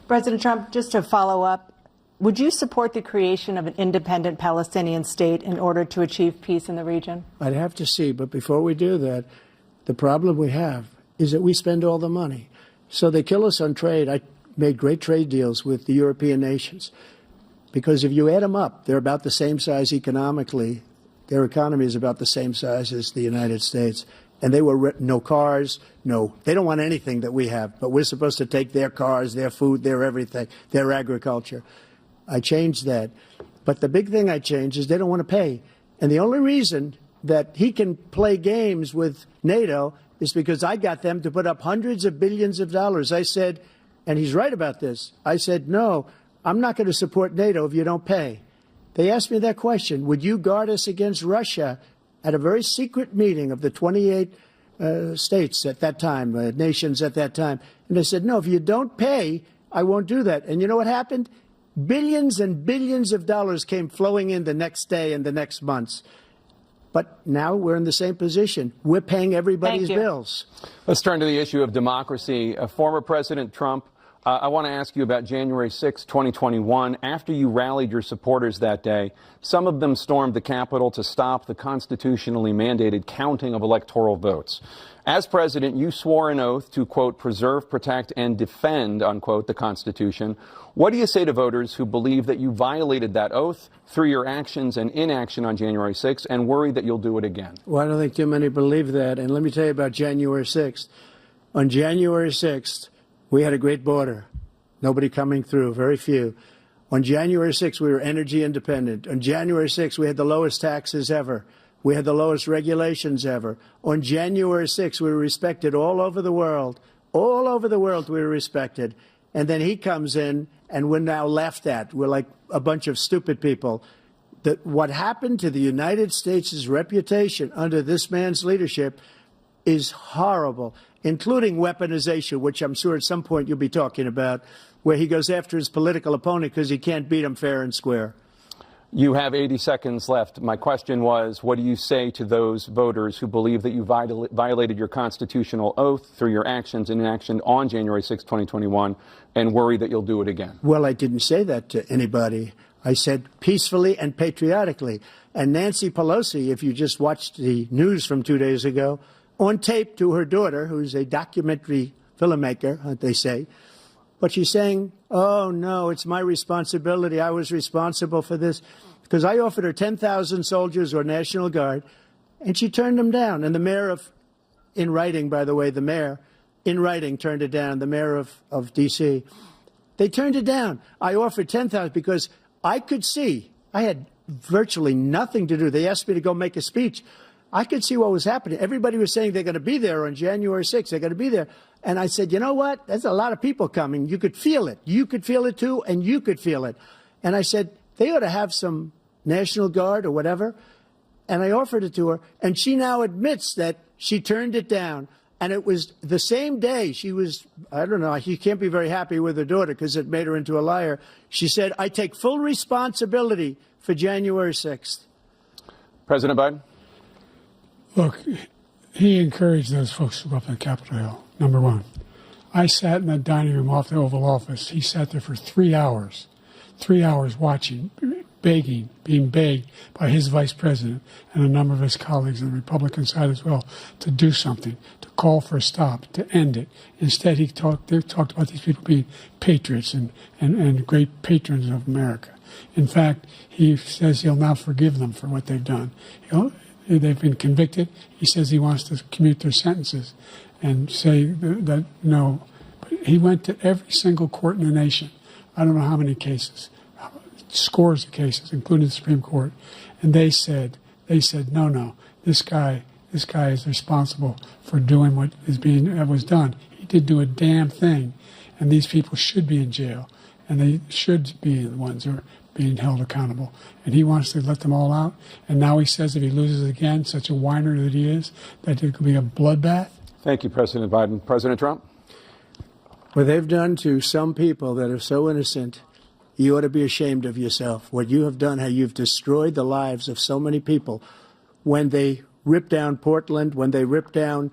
President Trump, just to follow up, would you support the creation of an independent Palestinian state in order to achieve peace in the region? I'd have to see, but before we do that, the problem we have is that we spend all the money. So they kill us on trade. I made great trade deals with the European nations because if you add them up, they're about the same size economically. Their economy is about the same size as the United States. And they were no cars, they don't want anything that we have, but we're supposed to take their cars, their food, their everything, their agriculture. I changed that. But the big thing I changed is they don't want to pay. And the only reason that he can play games with NATO is because I got them to put up hundreds of billions of dollars. I said, and he's right about this, I said, no, I'm not going to support NATO if you don't pay. They asked me that question, would you guard us against Russia at a very secret meeting of the 28 states at that time, nations at that time? And I said, no, if you don't pay, I won't do that. And you know what happened? Billions and billions of dollars came flowing in the next day and the next months. But now we're in the same position. We're paying everybody's bills. Let's turn to the issue of democracy. Former President Trump, I want to ask you about January 6, 2021. After you rallied your supporters that day, some of them stormed the Capitol to stop the constitutionally mandated counting of electoral votes. As president, you swore an oath to, quote, preserve, protect, and defend, unquote, the Constitution. What do you say to voters who believe that you violated that oath through your actions and inaction on January 6th and worry that you'll do it again? Well, I don't think too many believe that. And let me tell you about January 6th. On January 6th, we had a great border. Nobody coming through, very few. On January 6th, we were energy independent. On January 6th, we had the lowest taxes ever. We had the lowest regulations ever. On January 6th, we were respected all over the world. All over the world, we were respected. And then he comes in, and we're now laughed at. We're like a bunch of stupid people. What happened to the United States' reputation under this man's leadership is horrible, including weaponization, which I'm sure at some point you'll be talking about, where he goes after his political opponent because he can't beat him fair and square. You have 80 seconds left. My question was, what do you say to those voters who believe that you violated your constitutional oath through your actions and inaction on January 6, 2021, and worry that you'll do it again? Well, I didn't say that to anybody. I said peacefully and patriotically. And Nancy Pelosi, if you just watched the news from 2 days ago, on tape to her daughter, who's a documentary filmmaker, they say, but she's saying, oh, no, it's my responsibility. I was responsible for this. Because I offered her 10,000 soldiers or National Guard, and she turned them down. And the mayor of, in writing, by the way, the mayor, in writing, turned it down, the mayor of D.C. They turned it down. I offered 10,000 because I could see, I had virtually nothing to do. They asked me to go make a speech. I could see what was happening. Everybody was saying they're going to be there on January 6th. They're going to be there. And I said, you know what? There's a lot of people coming. You could feel it. You could feel it, too, and you could feel it. And I said, they ought to have some National Guard or whatever. And I offered it to her. And she now admits that she turned it down. And it was the same day she was, I don't know, she can't be very happy with her daughter because it made her into a liar. She said, I take full responsibility for January 6th. President Biden? Look, he encouraged those folks to go up on Capitol Hill, number one. I sat in that dining room off the Oval Office. He sat there for 3 hours watching, begging, being begged by his vice president and a number of his colleagues on the Republican side as well to do something, to call for a stop, to end it. Instead, they talked about these people being patriots and great patrons of America. In fact, he says he'll now forgive them for what they've done. They've been convicted. He says he wants to commute their sentences and say that no. But he went to every single court in the nation. I don't know how many cases, scores of cases, including the Supreme Court. And they said, no, this guy is responsible for doing what was done. He did do a damn thing. And these people should be in jail. And they should be the ones who are being held accountable. And he wants to let them all out. And now he says if he loses again, such a whiner that he is, that it could be a bloodbath. Thank you, President Biden. President Trump? What they've done to some people that are so innocent, you ought to be ashamed of yourself. What you have done, how you've destroyed the lives of so many people. When they ripped down Portland, when they ripped down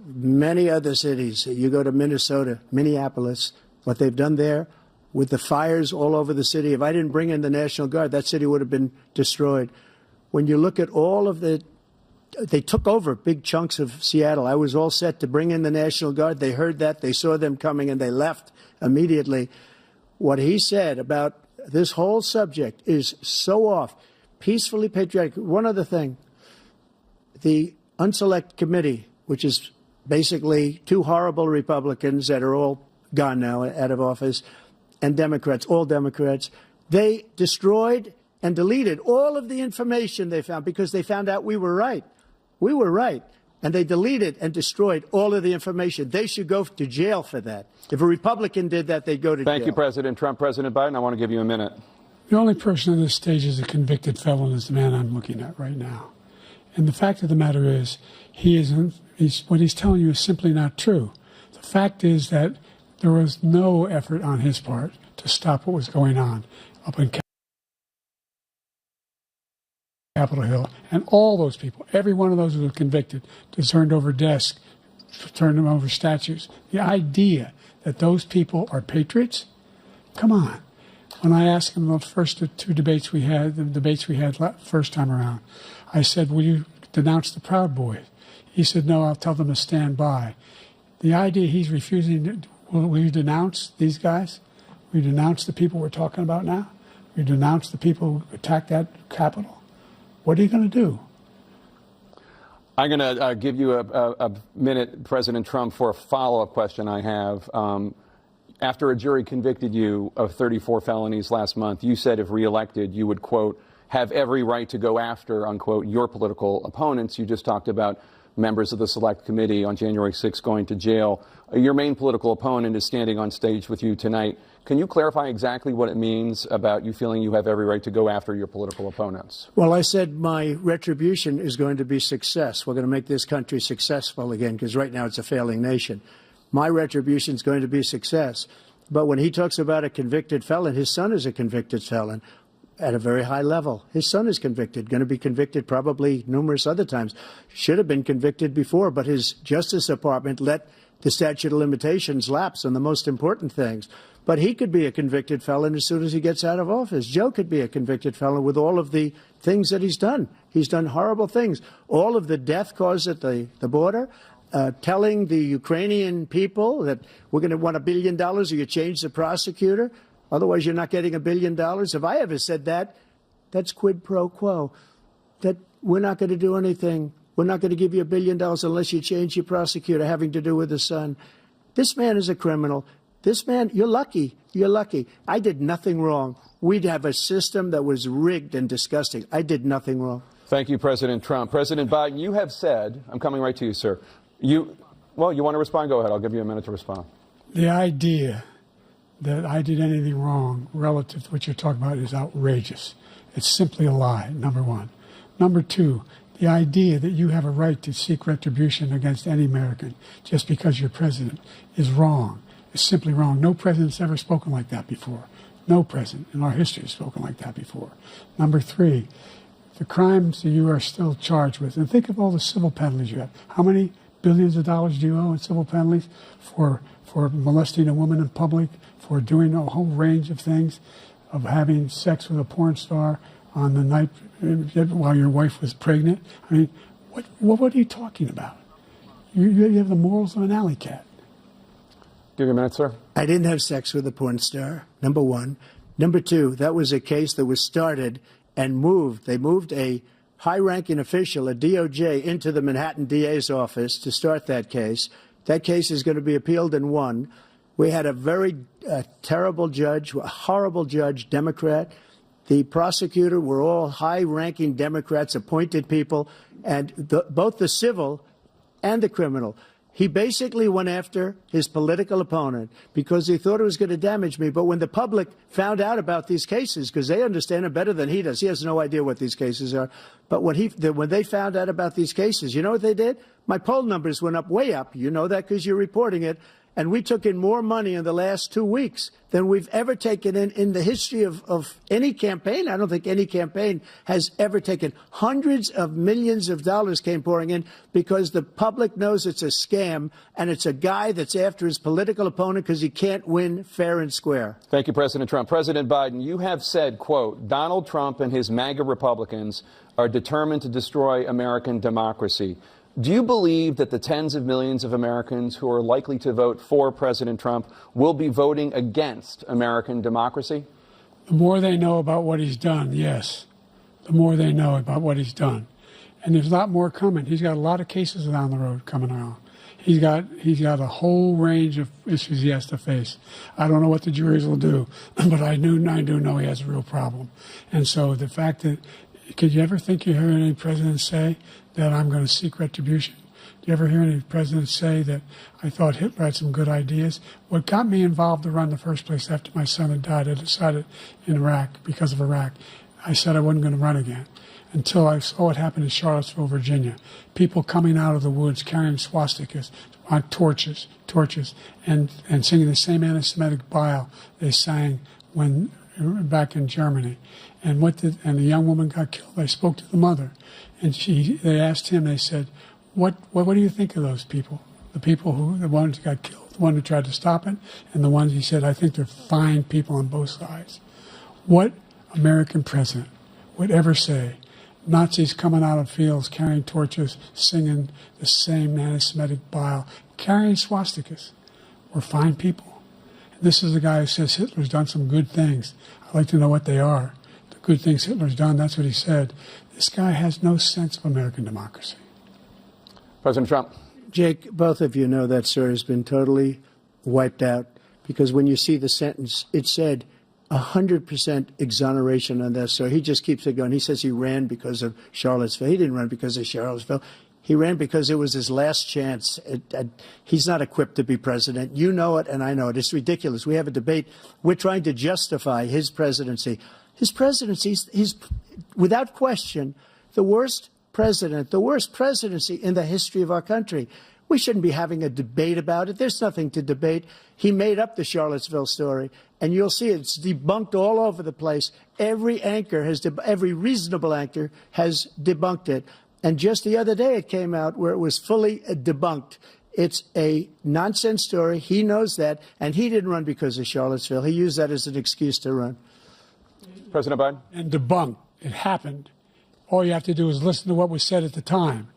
many other cities, you go to Minnesota, Minneapolis, what they've done there, with the fires all over the city. If I didn't bring in the National Guard, that city would have been destroyed. When you look at all of they took over big chunks of Seattle. I was all set to bring in the National Guard. They heard that. They saw them coming, and they left immediately. What he said about this whole subject is so off. Peacefully patriotic. One other thing. The Unselect Committee, which is basically two horrible Republicans that are all gone now, out of office, and Democrats, all Democrats, they destroyed and deleted all of the information they found because they found out we were right. We were right. And they deleted and destroyed all of the information. They should go to jail for that. If a Republican did that, they'd go to jail. Thank you, President Trump. President Biden, I want to give you a minute. The only person on this stage is a convicted felon is the man I'm looking at right now. And the fact of the matter is, what he's telling you is simply not true. The fact is that there was no effort on his part to stop what was going on up in Capitol Hill. And all those people, every one of those who were convicted, turned over desks, turned them over statues. The idea that those people are patriots? Come on. When I asked him the first two debates we had, the debates we had first time around, I said, will you denounce the Proud Boys? He said, no, I'll tell them to stand by. The idea he's refusing, will you denounce these guys? Will you denounce the people we're talking about now? Will you denounce the people who attacked that Capitol? What are you going to do? I'm going to give you a minute, President Trump, for a follow-up question I have. After a jury convicted you of 34 felonies last month, you said if reelected, you would, quote, have every right to go after, unquote, your political opponents. You just talked about members of the Select Committee on January 6th going to jail. Your main political opponent is standing on stage with you tonight. Can you clarify exactly what it means about you feeling you have every right to go after your political opponents? Well, I said my retribution is going to be success. We're going to make this country successful again, because right now it's a failing nation. My retribution is going to be success. But when he talks about a convicted felon, his son is a convicted felon at a very high level. His son is convicted, going to be convicted probably numerous other times. Should have been convicted before, but his Justice Department let the statute of limitations lapse on the most important things. But he could be a convicted felon as soon as he gets out of office. Joe could be a convicted felon with all of the things that he's done. He's done horrible things. All of the death caused at the border, telling the Ukrainian people that we're going to want $1 billion or you change the prosecutor. Otherwise, you're not getting $1 billion. If I ever said that, that's quid pro quo. That we're not going to do anything. We're not going to give you $1 billion unless you change your prosecutor having to do with the son. This man is a criminal. This man, you're lucky. You're lucky. I did nothing wrong. We'd have a system that was rigged and disgusting. I did nothing wrong. Thank you, President Trump. President Biden, you have said, I'm coming right to you, sir. You want to respond? Go ahead. I'll give you a minute to respond. The idea that I did anything wrong relative to what you're talking about is outrageous. It's simply a lie, number one. Number two, the idea that you have a right to seek retribution against any American just because you're president is wrong. It's simply wrong. No president's ever spoken like that before. No president in our history has spoken like that before. Number three, the crimes that you are still charged with, and think of all the civil penalties you have. How many billions of dollars do you owe in civil penalties for molesting a woman in public, for doing a whole range of things, of having sex with a porn star on the night while your wife was pregnant? I mean, what are you talking about? You have the morals of an alley cat. Give you a minute, sir. I didn't have sex with a porn star, number one. Number two, that was a case that was started and moved. They moved a high-ranking official, a DOJ, into the Manhattan DA's office to start that case. That case is going to be appealed and won. We had a very terrible judge, a horrible judge, Democrat. The prosecutor were all high-ranking Democrats, appointed people, and both the civil and the criminal. He basically went after his political opponent because he thought it was going to damage me. But when the public found out about these cases, because they understand it better than he does, he has no idea what these cases are. But when they found out about these cases, you know what they did? My poll numbers went up, way up. You know that because you're reporting it. And we took in more money in the last 2 weeks than we've ever taken in the history of any campaign. I don't think any campaign has ever taken. Hundreds of millions of dollars came pouring in because the public knows it's a scam, and it's a guy that's after his political opponent because he can't win fair and square. Thank you, President Trump. President Biden, you have said, quote, Donald Trump and his MAGA Republicans are determined to destroy American democracy. Do you believe that the tens of millions of Americans who are likely to vote for President Trump will be voting against American democracy? The more they know about what he's done, yes. The more they know about what he's done. And there's a lot more coming. He's got a lot of cases down the road coming around. He's got a whole range of issues he has to face. I don't know what the juries will do, but I do know he has a real problem. And so the fact that, could you ever think you heard any president say that I'm going to seek retribution? Do you ever hear any president say that I thought Hitler had some good ideas? What got me involved to run in the first place after my son had died, I decided in Iraq, because of Iraq, I said I wasn't going to run again until I saw what happened in Charlottesville, Virginia. People coming out of the woods carrying swastikas on torches, and singing the same anti-Semitic bile they sang when back in Germany. And the young woman got killed. I spoke to the mother, and they asked him. They said, "What do you think of those people? The ones who got killed, the one who tried to stop it, and the ones," he said, "I think they're fine people on both sides." What American president would ever say, Nazis coming out of fields carrying torches, singing the same anti-Semitic bile, carrying swastikas, were fine people. And this is a guy who says Hitler's done some good things. I'd like to know what they are. The good things Hitler's done, that's what he said. This guy has no sense of American democracy. President Trump. Jake, both of you know that story has been totally wiped out because when you see the sentence, it said 100% exoneration on that story. He just keeps it going. He says he ran because of Charlottesville. He didn't run because of Charlottesville. He ran because it was his last chance. He's not equipped to be president. You know it, and I know it. It's ridiculous. We have a debate. We're trying to justify his presidency. His presidency, he's without question the worst president, the worst presidency in the history of our country. We shouldn't be having a debate about it. There's nothing to debate. He made up the Charlottesville story, and you'll see it's debunked all over the place. Every anchor every reasonable anchor has debunked it. And just the other day it came out where it was fully debunked. It's a nonsense story. He knows that, and he didn't run because of Charlottesville. He used that as an excuse to run. President Biden. And debunked. It happened. All you have to do is listen to what was said at the time.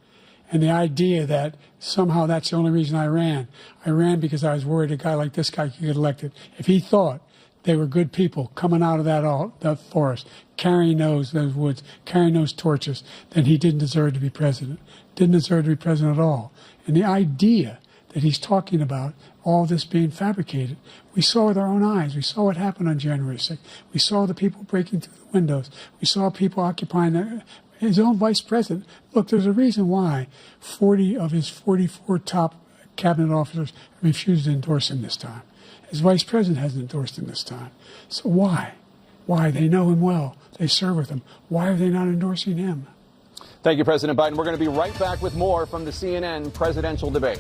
And the idea that somehow that's the only reason I ran because I was worried a guy like this guy could get elected. If he thought they were good people coming out of that forest, carrying those woods, carrying those torches, then he didn't deserve to be president. Didn't deserve to be president at all. And the idea that he's talking about all this being fabricated, we saw with our own eyes. We saw what happened on January 6th. We saw the people breaking through the windows. We saw people occupying his own vice president. Look, there's a reason why 40 of his 44 top cabinet officers refused to endorse him this time. His vice president hasn't endorsed him this time. So why? Why? They know him well. They serve with him. Why are they not endorsing him? Thank you, President Biden. We're going to be right back with more from the CNN presidential debate.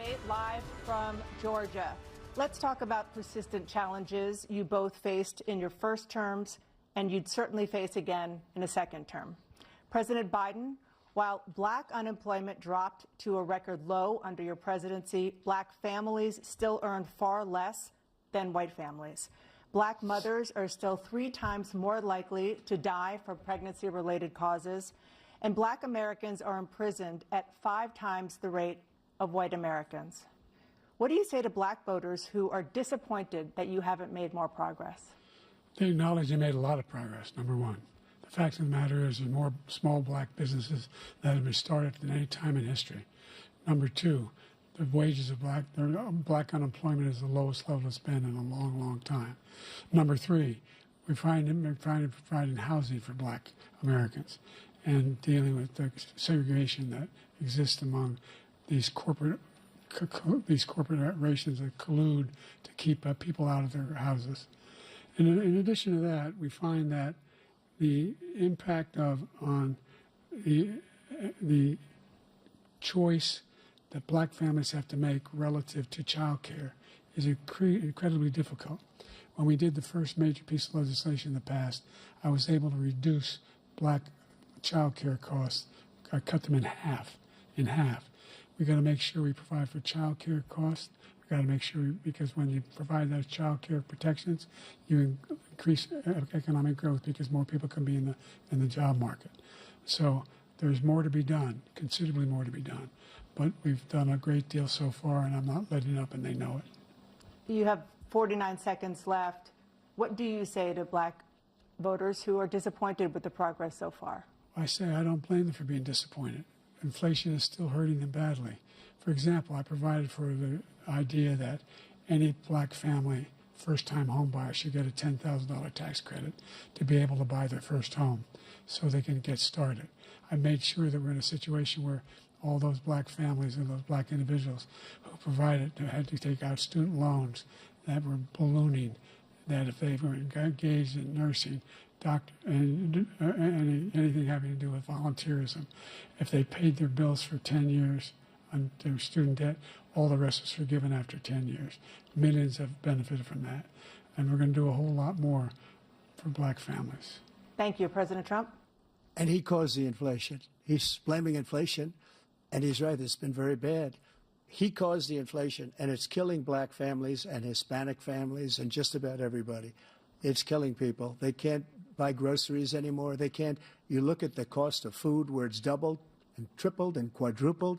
Debate live from Georgia. Let's talk about persistent challenges you both faced in your first terms and you'd certainly face again in a second term. President Biden, while black unemployment dropped to a record low under your presidency, black families still earn far less than white families. Black mothers are still 3 times more likely to die from pregnancy-related causes, and black Americans are imprisoned at 5 times the rate of white Americans. What do you say to black voters who are disappointed that you haven't made more progress? They acknowledge they made a lot of progress, number one. The fact of the matter is there's more small black businesses that have been started than any time in history. Number two, the wages of black unemployment is the lowest level it's been in a long, long time. Number three, we're providing housing for black Americans and dealing with the segregation that exists among these corporations that collude to keep people out of their houses. And in addition to that, we find that the impact on the choice that black families have to make relative to child care is incredibly difficult. When we did the first major piece of legislation in the past, I was able to reduce black child care costs. I cut them in half. We got to make sure we provide for child care costs. We got to make sure, because when you provide those child care protections, you increase economic growth because more people can be in the job market. So there's more to be done, considerably more to be done. But we've done a great deal so far, and I'm not letting up, and they know it. You have 49 seconds left. What do you say to black voters who are disappointed with the progress so far? I say I don't blame them for being disappointed. Inflation is still hurting them badly. For example, I provided for the idea that any black family, first-time home buyer, should get a $10,000 tax credit to be able to buy their first home so they can get started. I made sure that we're in a situation where all those black families and those black individuals who provided had to take out student loans that were ballooning, that if they were engaged in nursing, doctor, and anything having to do with volunteerism, if they paid their bills for 10 years on their student debt, all the rest was forgiven after 10 years. Millions have benefited from that. And we're going to do a whole lot more for black families. Thank you, President Trump. And he caused the inflation. He's blaming inflation, and he's right, it's been very bad. He caused the inflation, and it's killing black families and Hispanic families and just about everybody. It's killing people. They can't buy groceries anymore. They can't. You look at the cost of food where it's doubled and tripled and quadrupled.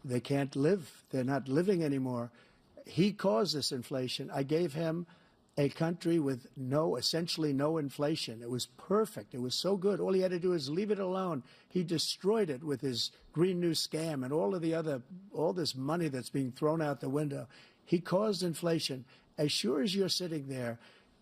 They can't live. They're not living anymore. He caused this inflation. I gave him a country with essentially no inflation. It was perfect. It was so good. All he had to do is leave it alone. He destroyed it with his Green New scam and all this money that's being thrown out the window. He caused inflation. As sure as you're sitting there,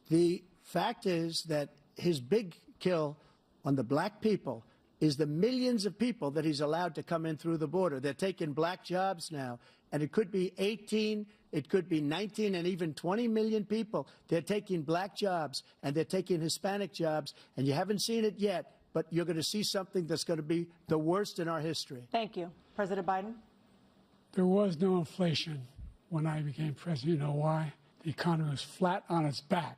the fact is that his big kill on the black people is the millions of people that he's allowed to come in through the border. They're taking black jobs now, and it could be 18, it could be 19, and even 20 million people. They're taking black jobs, and they're taking Hispanic jobs, and you haven't seen it yet, but you're going to see something that's going to be the worst in our history. Thank you. President Biden? There was no inflation when I became president. You know why? The economy was flat on its back.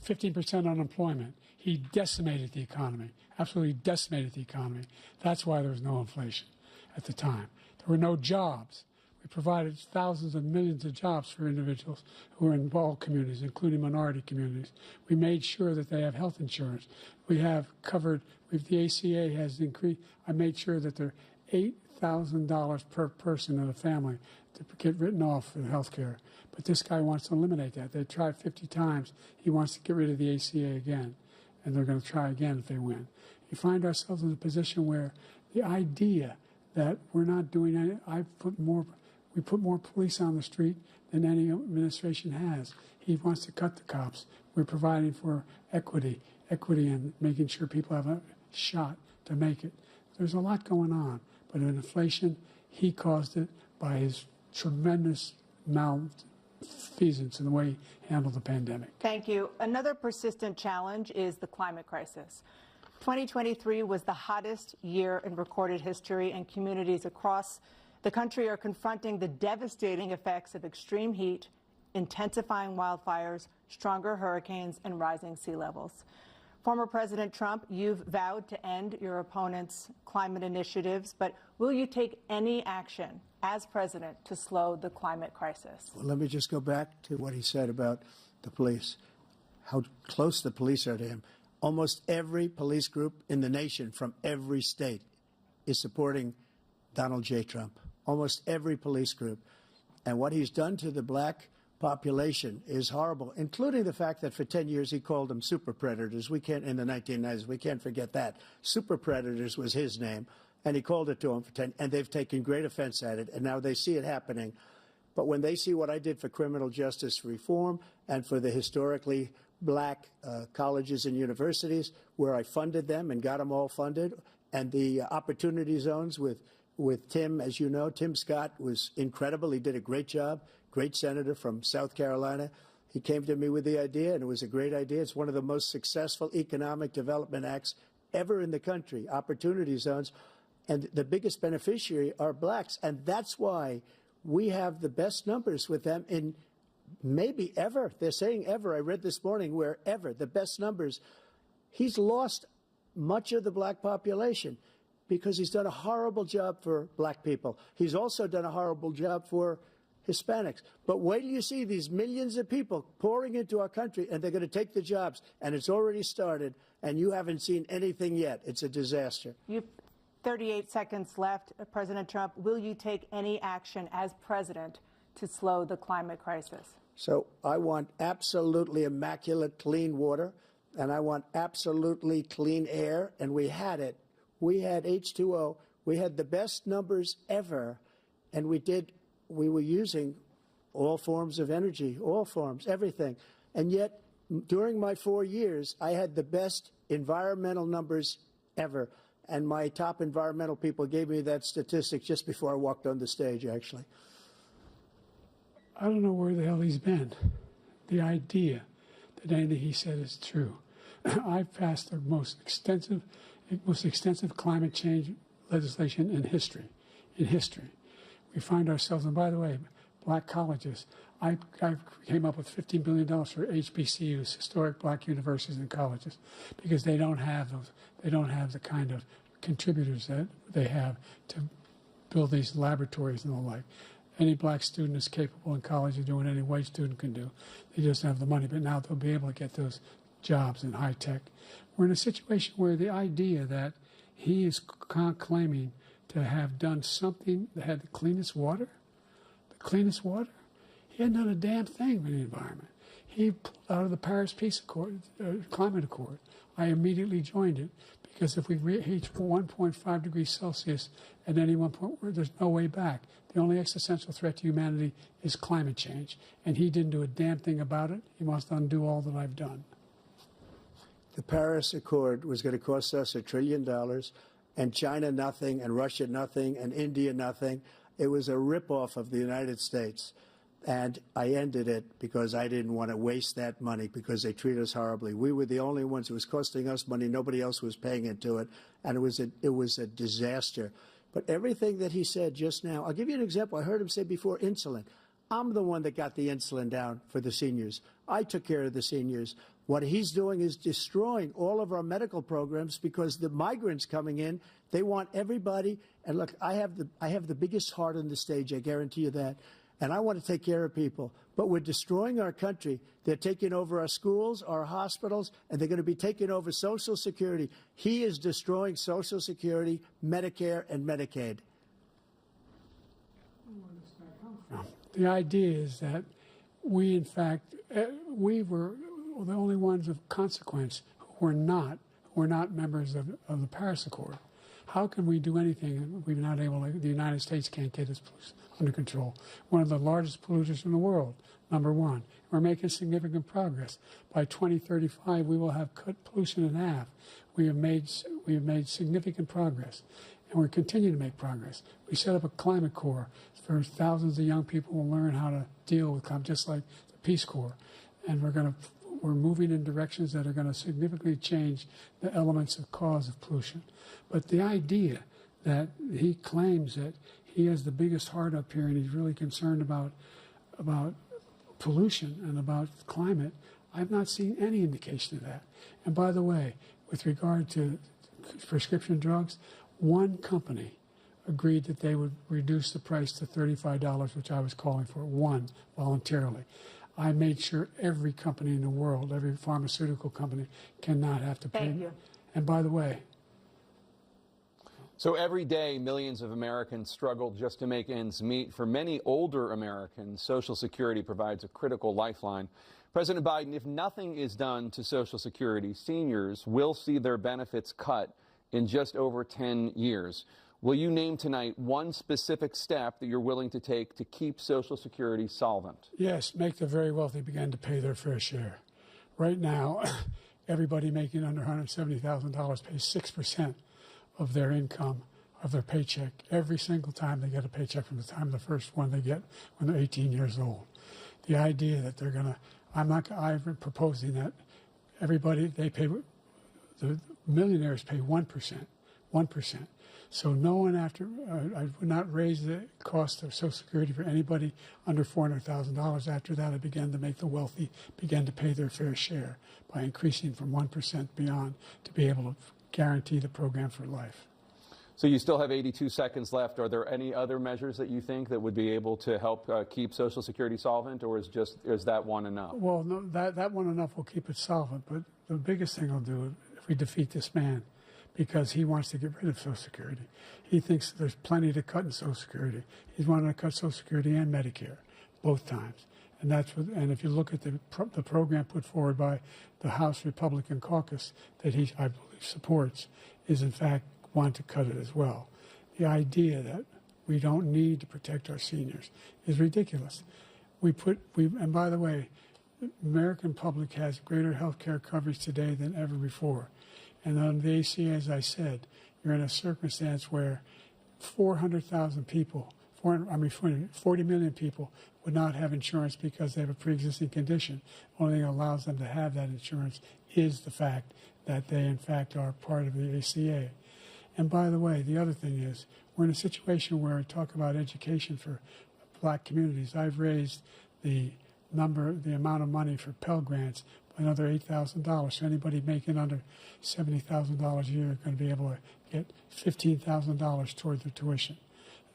15% unemployment. He decimated the economy, absolutely decimated the economy. That's why there was no inflation at the time. There were no jobs. We provided thousands of millions of jobs for individuals who are in all communities, including minority communities. We made sure that they have health insurance. We have covered, the ACA has increased. I made sure that they're $8,000 per person in a family to get written off for health care. But this guy wants to eliminate that. They tried 50 times. He wants to get rid of the ACA again, and they're going to try again if they win. You find ourselves in a position where the idea that we're not doing any, we put more police on the street than any administration has. He wants to cut the cops. We're providing for equity and making sure people have a shot to make it. There's a lot going on, but in inflation, he caused it by his tremendous malfeasance in the way he handled the pandemic. Thank you. Another persistent challenge is the climate crisis. 2023 was the hottest year in recorded history, and communities across the country are confronting the devastating effects of extreme heat, intensifying wildfires, stronger hurricanes, and rising sea levels. Former President Trump, you've vowed to end your opponent's climate initiatives, but will you take any action as president to slow the climate crisis? Well, let me just go back to what he said about the police, how close the police are to him. Almost every police group in the nation from every state is supporting Donald J. Trump. Almost every police group. And what he's done to the black population is horrible, including the fact that for 10 years he called them super predators. We can't, in the 1990s, we can't forget that. Super predators was his name, and he called it to them for 10, and they've taken great offense at it, and now they see it happening. But when they see what I did for criminal justice reform and for the historically black colleges and universities, where I funded them and got them all funded, and the opportunity zones with Tim, as you know, Tim Scott was incredible. He did a great job, great senator from South Carolina. He came to me with the idea, and it was a great idea. It's one of the most successful economic development acts ever in the country, opportunity zones. And the biggest beneficiary are blacks. And that's why we have the best numbers with them in maybe ever. They're saying ever. I read this morning where ever, the best numbers. He's lost much of the black population because he's done a horrible job for black people. He's also done a horrible job for Hispanics. But wait till you see these millions of people pouring into our country, and they're going to take the jobs, and it's already started, and you haven't seen anything yet. It's a disaster. You've 38 seconds left. President Trump, will you take any action as president to slow the climate crisis? So I want absolutely immaculate clean water, and I want absolutely clean air, and we had it. We had H2O. We had the best numbers ever, and we were using all forms of energy, all forms, everything. And yet, during my 4 years, I had the best environmental numbers ever. And my top environmental people gave me that statistic just before I walked on the stage, actually. I don't know where the hell he's been. The idea that anything he said is true. I've passed the most extensive climate change legislation in history. We find ourselves, and by the way, black colleges. I came up with $15 billion for HBCUs, historic black universities and colleges, because they don't have those. They don't have the kind of contributors that they have to build these laboratories and the like. Any black student is capable in college of doing any white student can do. They just have the money, but now they'll be able to get those jobs in high tech. We're in a situation where the idea that he is claiming to have done something that had the cleanest water, he hadn't done a damn thing for the environment. He pulled out of the Paris Climate Accord. I immediately joined it because if we reach 1.5 degrees Celsius at any one point, there's no way back. The only existential threat to humanity is climate change, and he didn't do a damn thing about it. He wants to undo all that I've done. The Paris Accord was going to cost us $1 trillion, and China nothing, and Russia nothing, and India nothing. It was a ripoff of the United States. And I ended it because I didn't want to waste that money because they treat us horribly. We were the only ones. It was costing us money. Nobody else was paying into it. And it was a disaster. But everything that he said just now, I'll give you an example. I heard him say before insulin. I'm the one that got the insulin down for the seniors. I took care of the seniors. What he's doing is destroying all of our medical programs because the migrants coming in, they want everybody. And look, I have the biggest heart on the stage. I guarantee you that. And I want to take care of people. But we're destroying our country. They're taking over our schools, our hospitals, and they're going to be taking over Social Security. He is destroying Social Security, Medicare, and Medicaid. The idea is that we, in fact, we were the only ones of consequence who were not members of the Paris Accord. How can we do anything if we're not able to, the United States can't get its pollution under control? One of the largest polluters in the world, number one. We're making significant progress. By 2035, we will have cut pollution in half. We have made significant progress, and we're continuing to make progress. We set up a climate corps for thousands of young people will learn how to deal with climate, just like the Peace Corps. And we're moving in directions that are going to significantly change the elements of cause of pollution. But the idea that he claims that he has the biggest heart up here, and he's really concerned about pollution and about climate. I've not seen any indication of that. And by the way, with regard to prescription drugs, one company agreed that they would reduce the price to $35, which I was calling for, one, voluntarily. I made sure every company in the world, every pharmaceutical company, cannot have to pay. Thank you. And by the way, so every day, millions of Americans struggle just to make ends meet. For many older Americans, Social Security provides a critical lifeline. President Biden, if nothing is done to Social Security, seniors will see their benefits cut in just over 10 years. Will you name tonight one specific step that you're willing to take to keep Social Security solvent? yes, make the very wealthy begin to pay their fair share. Right now, everybody making under $170,000 pays 6% of their income, of their paycheck, every single time they get a paycheck from the time of the first one they get when they're 18 years old. The idea that they're going to, I'm proposing that everybody, the millionaires pay 1%. So no one I would not raise the cost of Social Security for anybody under $400,000. After that, I began to make the wealthy begin to pay their fair share by increasing from 1% beyond to be able to guarantee the program for life. So you still have 82 seconds left. Are there any other measures that you think that would be able to help keep Social Security solvent, or is that one enough? Well, no, that one enough will keep it solvent, but the biggest thing I'll do if we defeat this man, because he wants to get rid of Social Security. He thinks there's plenty to cut in Social Security. He's wanting to cut Social Security and Medicare, both times. And and if you look at the program put forward by the House Republican caucus that I believe supports, is in fact want to cut it as well. The idea that we don't need to protect our seniors is ridiculous. And by the way, the American public has greater health care coverage today than ever before. And on the ACA, as I said, you're in a circumstance where 400,000 people, 40 million people would not have insurance because they have a pre-existing condition. Only thing that allows them to have that insurance is the fact that they, in fact, are part of the ACA. And by the way, the other thing is, we're in a situation where I talk about education for black communities. I've raised the amount of money for Pell Grants by another $8,000. So anybody making under $70,000 a year is going to be able to get $15,000 toward their tuition.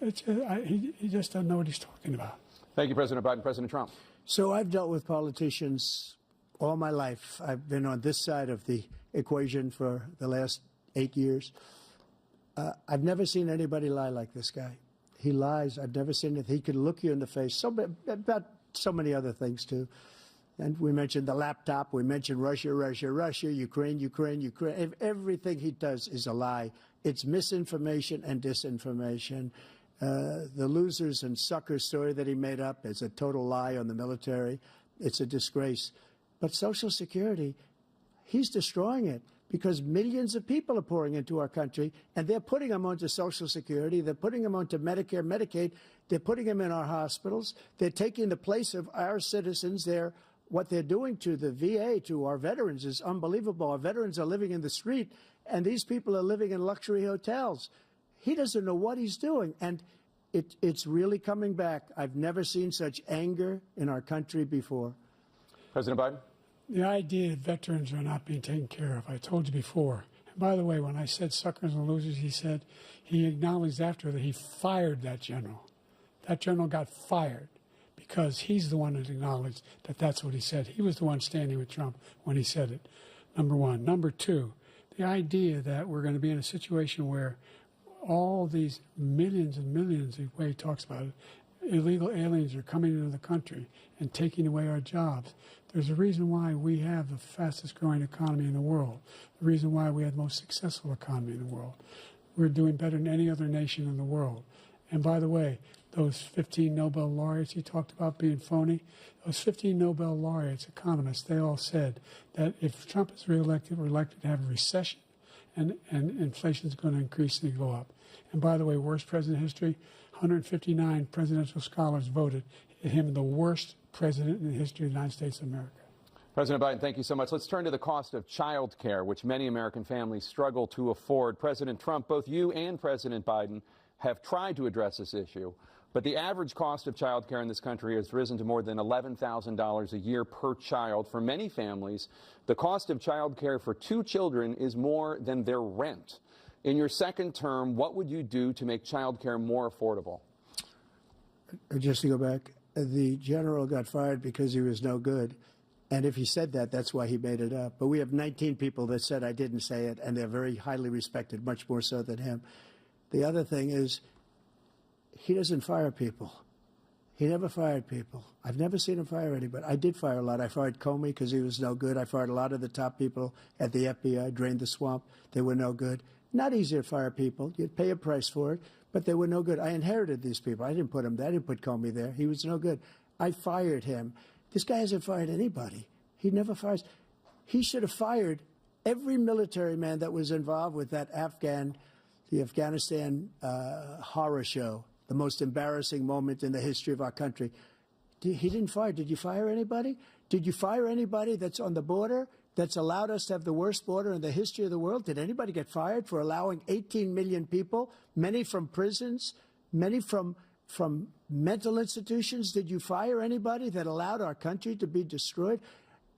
He just doesn't know what he's talking about. Thank you, President Biden. President Trump. So I've dealt with politicians all my life. I've been on this side of the equation for the last 8 years. I've never seen anybody lie like this guy. He lies. I've never seen it. He can look you in the face. About so many other things, too. And we mentioned the laptop. We mentioned Russia, Ukraine. Everything he does is a lie. It's misinformation and disinformation. The losers and suckers story that he made up is a total lie on the military. It's a disgrace. But Social Security, he's destroying it because millions of people are pouring into our country, and they're putting them onto Social Security. They're putting them onto Medicare, Medicaid. They're putting them in our hospitals. They're taking the place of our citizens. What they're doing to the VA, to our veterans, is unbelievable. Our veterans are living in the street, and these people are living in luxury hotels. He doesn't know what he's doing, and it's really coming back. I've never seen such anger in our country before. President Biden? The idea that veterans are not being taken care of, I told you before. And by the way, when I said suckers and losers, he acknowledged after that he fired that general. That general got fired because he's the one that acknowledged that that's what he said. He was the one standing with Trump when he said it, number one. Number two, the idea that we're going to be in a situation where all these millions and millions, the way he talks about it, illegal aliens are coming into the country and taking away our jobs. There's a reason why we have the fastest growing economy in the world, the reason why we have the most successful economy in the world. We're doing better than any other nation in the world. And by the way, those 15 Nobel laureates he talked about being phony, those 15 Nobel laureates, economists, they all said that if Trump is reelected, we're likely to have a recession and inflation is going to increasingly go up. And by the way, worst president in history, 159 presidential scholars voted him the worst president in the history of the United States of America. President Biden, thank you so much. Let's turn to the cost of child care, which many American families struggle to afford. President Trump, both you and President Biden have tried to address this issue. But the average cost of child care in this country has risen to more than $11,000 a year per child. For many families, the cost of child care for 2 children is more than their rent. In your second term, what would you do to make child care more affordable? Just to go back, the general got fired because he was no good. And if he said that, that's why he made it up. But we have 19 people that said I didn't say it, and they're very highly respected, much more so than him. The other thing is, he doesn't fire people. He never fired people. I've never seen him fire anybody. I did fire a lot. I fired Comey because he was no good. I fired a lot of the top people at the FBI, drained the swamp. They were no good. Not easy to fire people. You'd pay a price for it, but they were no good. I inherited these people. I didn't put him there. I didn't put Comey there. He was no good. I fired him. This guy hasn't fired anybody. He never fires. He should have fired every military man that was involved with that the Afghanistan horror show, the most embarrassing moment in the history of our country. He didn't fire. Did you fire anybody? Did you fire anybody that's on the border that's allowed us to have the worst border in the history of the world? Did anybody get fired for allowing 18 million people, many from prisons, many from mental institutions? Did you fire anybody that allowed our country to be destroyed?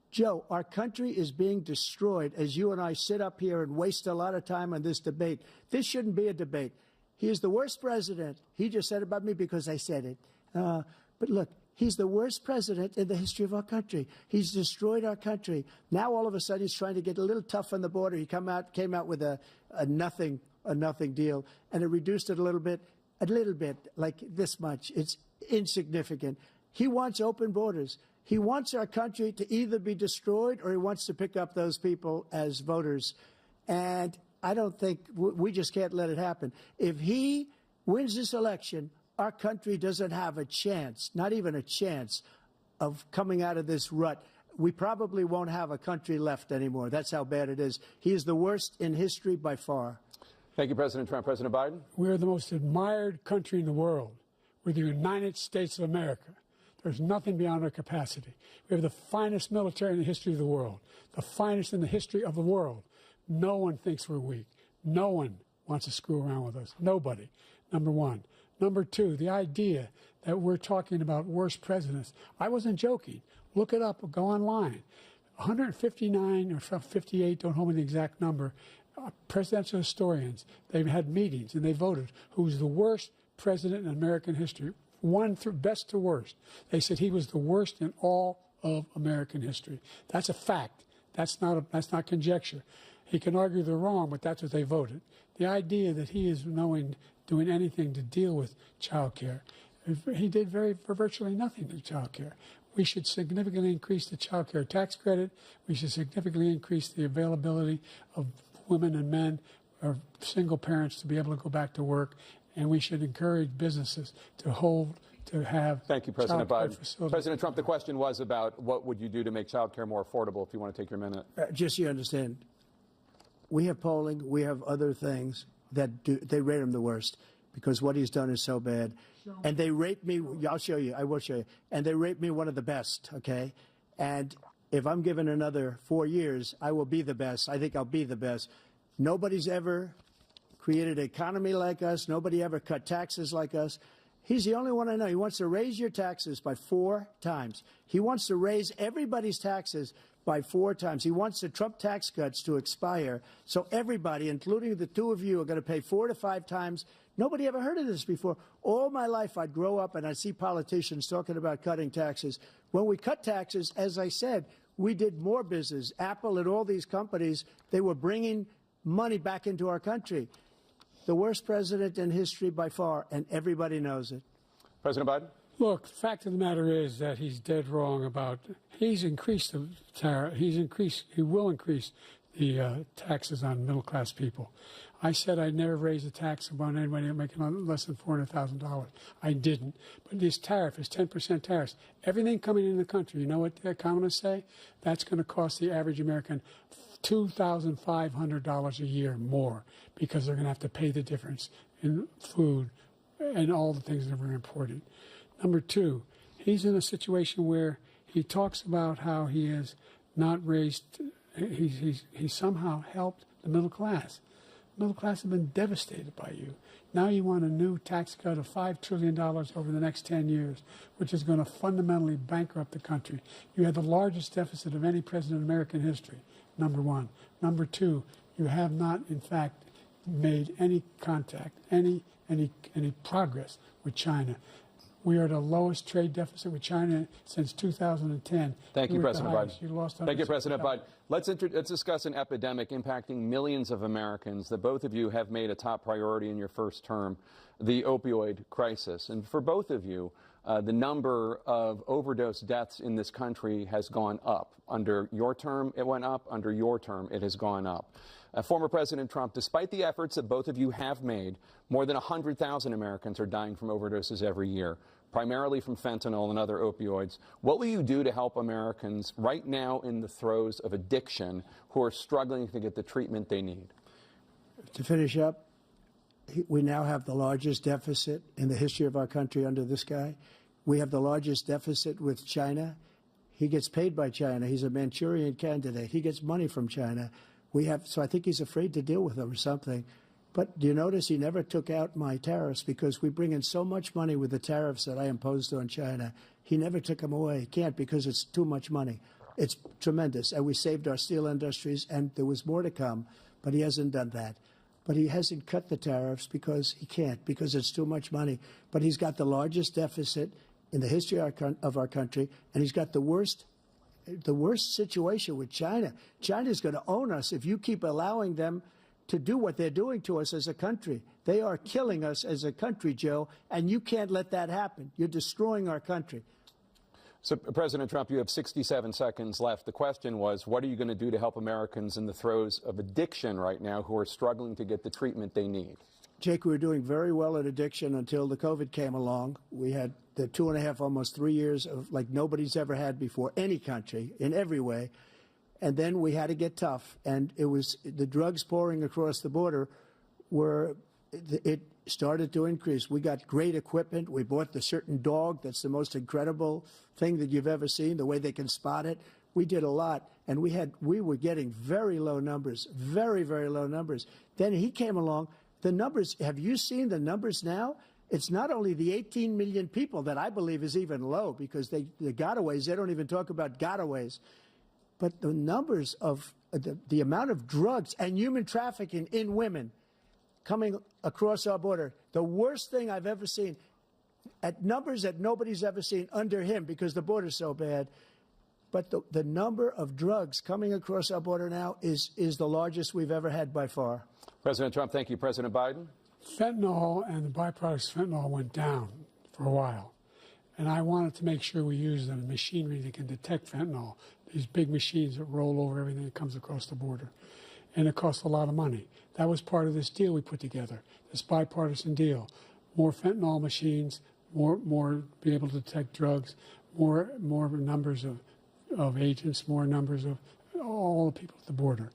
Joe, our country is being destroyed as you and I sit up here and waste a lot of time on this debate. This shouldn't be a debate. He is the worst president. He just said about me because I said it. But look, he's the worst president in the history of our country. He's destroyed our country. Now all of a sudden he's trying to get a little tough on the border. He came out with a nothing deal, and it reduced it a little bit, like this much. It's insignificant. He wants open borders. He wants our country to either be destroyed or he wants to pick up those people as voters. And I don't think we just can't let it happen. If he wins this election, our country doesn't have a chance, not even a chance, of coming out of this rut. We probably won't have a country left anymore. That's how bad it is. He is the worst in history by far. Thank you, President Trump. President Biden? We're the most admired country in the world. We're the United States of America. There's nothing beyond our capacity. We have the finest military in the history of the world, the finest in the history of the world. No one thinks we're weak. No one wants to screw around with us. Nobody, number one. Number two, the idea that we're talking about worst presidents. I wasn't joking. Look it up or go online. 159 or 58, don't hold me the exact number, presidential historians, they've had meetings and they voted who's the worst president in American history. One through best to worst. They said he was the worst in all of American history. That's a fact. That's not conjecture. He can argue they're wrong, but that's what they voted. The idea that he is doing anything to deal with child care, he did virtually nothing to child care. We should significantly increase the child care tax credit. We should significantly increase the availability of women and men or single parents to be able to go back to work. And we should encourage businesses to have. Thank you, President Biden. President Trump, the question was about what would you do to make child care more affordable, if you want to take your minute. Just so you understand, we have polling, we have other things that they rate him the worst because what he's done is so bad. And they rate me, I'll show you, I will show you, and they rate me one of the best, okay? And if I'm given another 4 years, I will be the best. I think I'll be the best. Nobody's ever created an economy like us. Nobody ever cut taxes like us. He's the only one I know. He wants to raise your taxes by 4 times. He wants to raise everybody's taxes by 4 times. He wants the Trump tax cuts to expire. So everybody, including the two of you, are going to pay 4 to 5 times. Nobody ever heard of this before. All my life, I'd grow up and I'd see politicians talking about cutting taxes. When we cut taxes, as I said, we did more business. Apple and all these companies, they were bringing money back into our country. The worst president in history by far, and everybody knows it. President Biden? Look, the fact of the matter is that he's dead wrong about, he's increased the tariff, he will increase the taxes on middle-class people. I said I'd never raise a tax on anybody making less than $400,000. I didn't. But this tariff is 10% tariffs. Everything coming in the country, you know what the economists say? That's going to cost the average American $2,500 a year more because they're going to have to pay the difference in food and all the things that are very important. Number two, he's in a situation where he talks about how he has not raised, he somehow helped the middle class. middle class have been devastated by you. Now you want a new tax cut of $5 trillion over the next 10 years, which is going to fundamentally bankrupt the country. You had the largest deficit of any president in American history, number one. Number two, you have not, in fact, made any contact, any progress with China. We are at the lowest trade deficit with China since 2010. Thank you, President Biden. You lost Thank you, President Biden. Let's discuss an epidemic impacting millions of Americans that both of you have made a top priority in your first term, the opioid crisis. And for both of you, the number of overdose deaths in this country has gone up. Under your term, it went up. Under your term, it has gone up. Former President Trump, despite the efforts that both of you have made, more than 100,000 Americans are dying from overdoses every year, primarily from fentanyl and other opioids. What will you do to help Americans right now in the throes of addiction who are struggling to get the treatment they need? To finish up, we now have the largest deficit in the history of our country under this guy. We have the largest deficit with China. He gets paid by China. He's a Manchurian candidate. He gets money from China. So I think he's afraid to deal with them or something. But do you notice he never took out my tariffs because we bring in so much money with the tariffs that I imposed on China. He never took them away. He can't because it's too much money. It's tremendous. And we saved our steel industries, and there was more to come, but he hasn't done that. But he hasn't cut the tariffs because he can't, because it's too much money. But he's got the largest deficit in the history of our country, and he's got the worst situation with China. China's going to own us if you keep allowing them to do what they're doing to us as a country. They are killing us as a country, Joe, and you can't let that happen. You're destroying our country. So, President Trump, you have 67 seconds left. The question was, what are you going to do to help Americans in the throes of addiction right now who are struggling to get the treatment they need? Jake, we were doing very well at addiction until the COVID came along. We had the 2.5, almost 3 years of like nobody's ever had before, any country, in every way. And then we had to get tough. And it was the drugs pouring across the border it started to increase. We got great equipment. We bought the certain dog that's the most incredible thing that you've ever seen, the way they can spot it. We did a lot, and we were getting very low numbers, very, very low numbers. Then he came along. The numbers, have you seen the numbers now? It's not only the 18 million people that I believe is even low because the gotaways, they don't even talk about gotaways. But the numbers of the amount of drugs and human trafficking in women coming across our border, the worst thing I've ever seen, at numbers that nobody's ever seen under him because the border's so bad. But the number of drugs coming across our border now is the largest we've ever had by far. President Trump, thank you. President Biden? Fentanyl and the byproducts of fentanyl went down for a while. And I wanted to make sure we use the machinery that can detect fentanyl, these big machines that roll over everything that comes across the border. And it costs a lot of money. That was part of this deal we put together, this bipartisan deal. More fentanyl machines, more be able to detect drugs, more numbers of agents, more numbers of all the people at the border.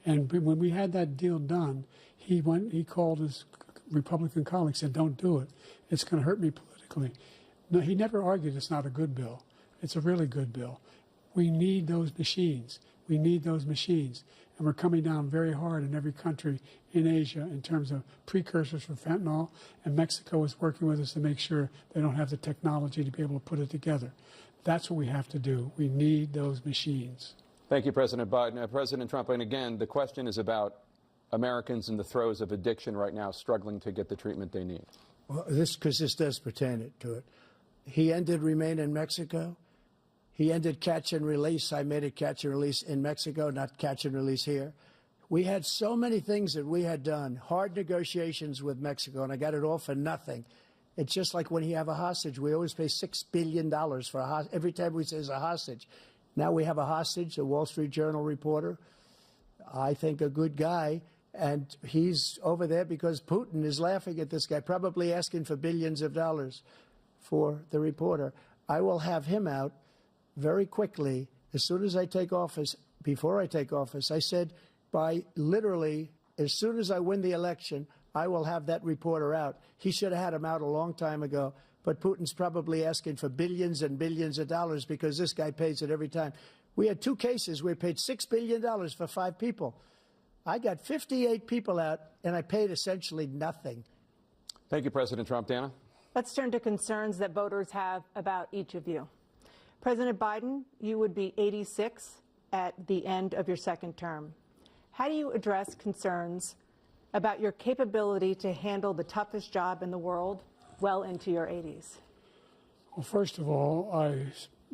And when we had that deal done, he called his Republican colleagues, said, "Don't do it. It's going to hurt me politically." No, he never argued it's not a good bill. It's a really good bill. We need those machines. We need those machines. And we're coming down very hard in every country in Asia in terms of precursors for fentanyl. And Mexico is working with us to make sure they don't have the technology to be able to put it together. That's what we have to do. We need those machines. Thank you, President Biden. President Trump, and again, the question is about Americans in the throes of addiction right now struggling to get the treatment they need. Well, this does pertain to it. He ended Remain in Mexico. He ended catch and release. I made it catch and release in Mexico, not catch and release here. We had so many things that we had done, hard negotiations with Mexico, and I got it all for nothing. It's just like when you have a hostage. We always pay $6 billion for a hostage. Every time we say it's a hostage. Now we have a hostage, a Wall Street Journal reporter, I think a good guy, and he's over there because Putin is laughing at this guy, probably asking for billions of dollars for the reporter. I will have him out very quickly as soon as I take office. Before I take office, I said by literally as soon as I win the election, I will have that reporter out. He should have had him out a long time ago, but Putin's probably asking for billions and billions of dollars because this guy pays it every time. We had two cases. We paid $6 billion for 5 people. I got 58 people out, and I paid essentially nothing. Thank you, President Trump. Dana? Let's turn to concerns that voters have about each of you. President Biden, you would be 86 at the end of your second term. How do you address concerns about your capability to handle the toughest job in the world well into your 80s? Well, first of all, I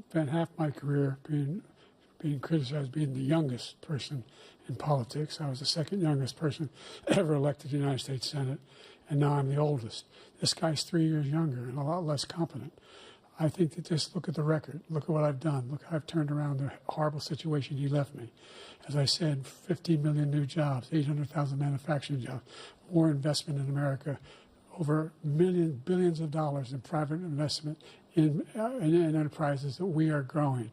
spent half my career being criticized being the youngest person in politics. I was the second youngest person ever elected to the United States Senate, and now I'm the oldest. This guy's 3 years younger and a lot less competent. I think that just look at the record. Look at what I've done. Look how I've turned around the horrible situation he left me. As I said, 15 million new jobs, 800,000 manufacturing jobs, more investment in America, over billions of dollars in private investment in enterprises that we are growing.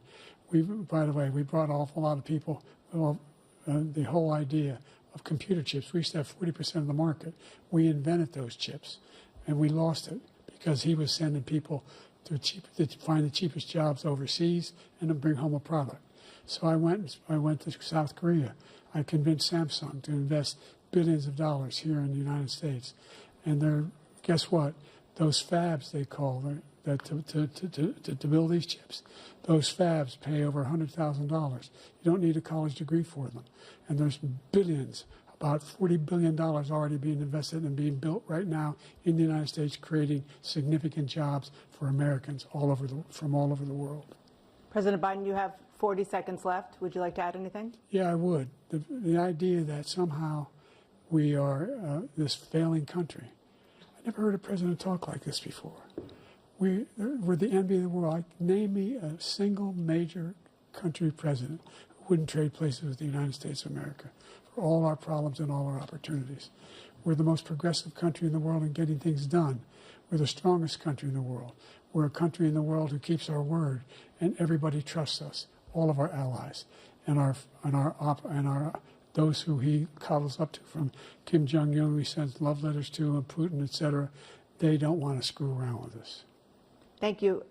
By the way, we brought an awful lot of people. The whole idea of computer chips, we used to have 40% of the market. We invented those chips, and we lost it because he was sending people to find the cheapest jobs overseas and to bring home a product. So I went to South Korea. I convinced Samsung to invest billions of dollars here in the United States. And guess what? Those fabs, they call to build these chips, those fabs pay over $100,000. You don't need a college degree for them. And there's billions, about $40 billion already being invested and being built right now in the United States, creating significant jobs for Americans from all over the world. President Biden, you have 40 seconds left. Would you like to add anything? Yeah, I would. The idea that somehow we are this failing country. I never heard a president talk like this before. We're the envy of the world. Name me a single major country president who wouldn't trade places with the United States of America for all our problems and all our opportunities. We're the most progressive country in the world in getting things done. We're the strongest country in the world. We're a country in the world who keeps our word, and everybody trusts us, all of our allies, and those who he coddles up to, from Kim Jong-un, who he sends love letters to, and Putin, etc. They don't want to screw around with us. Thank you.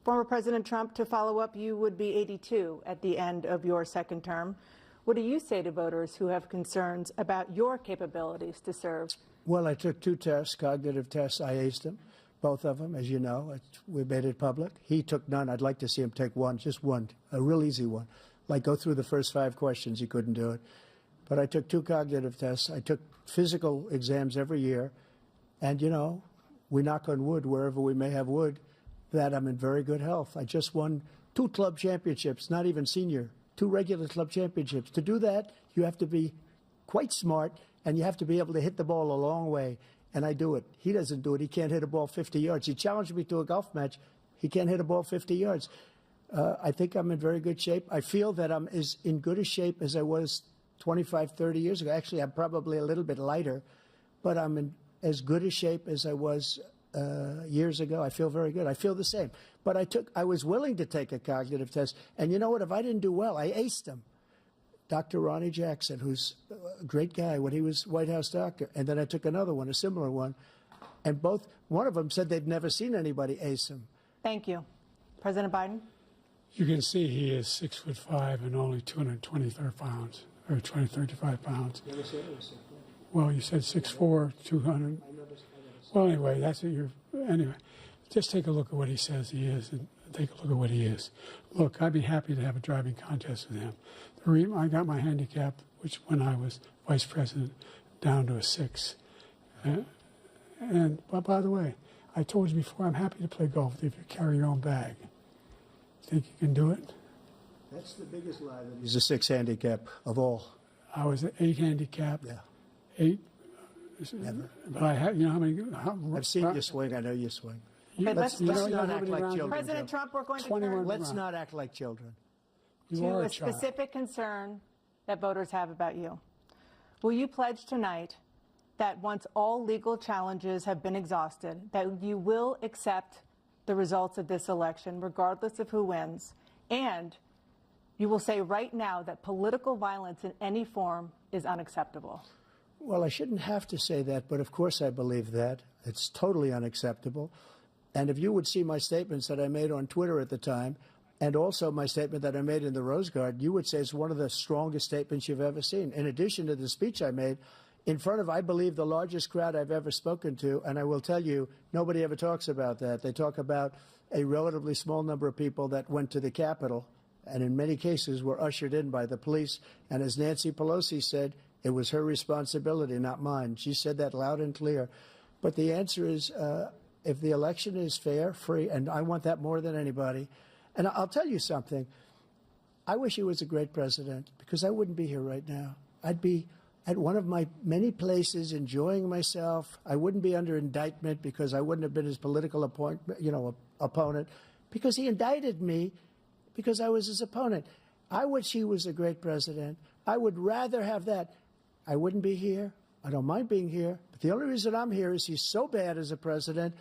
Former President Trump, to follow up, you would be 82 at the end of your second term. What do you say to voters who have concerns about your capabilities to serve? Well, I took 2 tests, cognitive tests. I aced them, both of them, as you know. We made it public. He took none. I'd like to see him take one, just one, a real easy one. Like go through the first 5 questions. He couldn't do it. But I took 2 cognitive tests. I took physical exams every year. And, we knock on wood wherever we may have wood, that I'm in very good health. I just won 2 club championships, not even senior, 2 regular club championships. To do that, you have to be quite smart, and you have to be able to hit the ball a long way. And I do it. He doesn't do it. He can't hit a ball 50 yards. He challenged me to a golf match. He can't hit a ball 50 yards. I think I'm in very good shape. I feel that I'm as in good a shape as I was 25, 30 years ago. Actually, I'm probably a little bit lighter, but I'm in as good a shape as I was years ago. I feel very good. I feel the same. But I was willing to take a cognitive test. And you know what? If I didn't do well, I aced them. Dr. Ronnie Jackson, who's a great guy when he was White House doctor. And then I took another one, a similar one. And one of them said they've never seen anybody ace him. Thank you. President Biden? You can see he is 6'5" and only 223 pounds, or 235 pounds. You never said it was 6'4". Well, you said 6'4", 200. Well, anyway, anyway, just take a look at what he says he is and take a look at what he is. Look, I'd be happy to have a driving contest with him. I got my handicap, which when I was vice president, down to a 6. But by the way, I told you before, I'm happy to play golf if you carry your own bag. Think you can do it? That's the biggest lie. He's a 6 handicap of all. I was an 8 handicap. Yeah. 8. Never. But I had, how many? I've seen you swing. I know you swing. Okay, let's not act like children. President Trump, we're going to 21 turn Let's not act like children. You to are a child. specific concern that voters have about you. Will you pledge tonight that once all legal challenges have been exhausted, that you will accept the results of this election, regardless of who wins, and you will say right now that political violence in any form is unacceptable? Well, I shouldn't have to say that, but of course I believe that. It's totally unacceptable. And if you would see my statements that I made on Twitter at the time, And also my statement that I made in the Rose Garden, you would say is one of the strongest statements you've ever seen. In addition to the speech I made in front of, I believe, the largest crowd I've ever spoken to. And I will tell you, nobody ever talks about that. They talk about a relatively small number of people that went to the Capitol and in many cases were ushered in by the police. And as Nancy Pelosi said, it was her responsibility, not mine. She said that loud and clear. But the answer is, if the election is fair, free, and I want that more than anybody. And I'll tell you something. I wish he was a great president because I wouldn't be here right now. I'd be at one of my many places enjoying myself. I wouldn't be under indictment because I wouldn't have been his political opponent because he indicted me because I was his opponent. I wish he was a great president. I would rather have that. I wouldn't be here. I don't mind being here. But the only reason I'm here is he's so bad as a president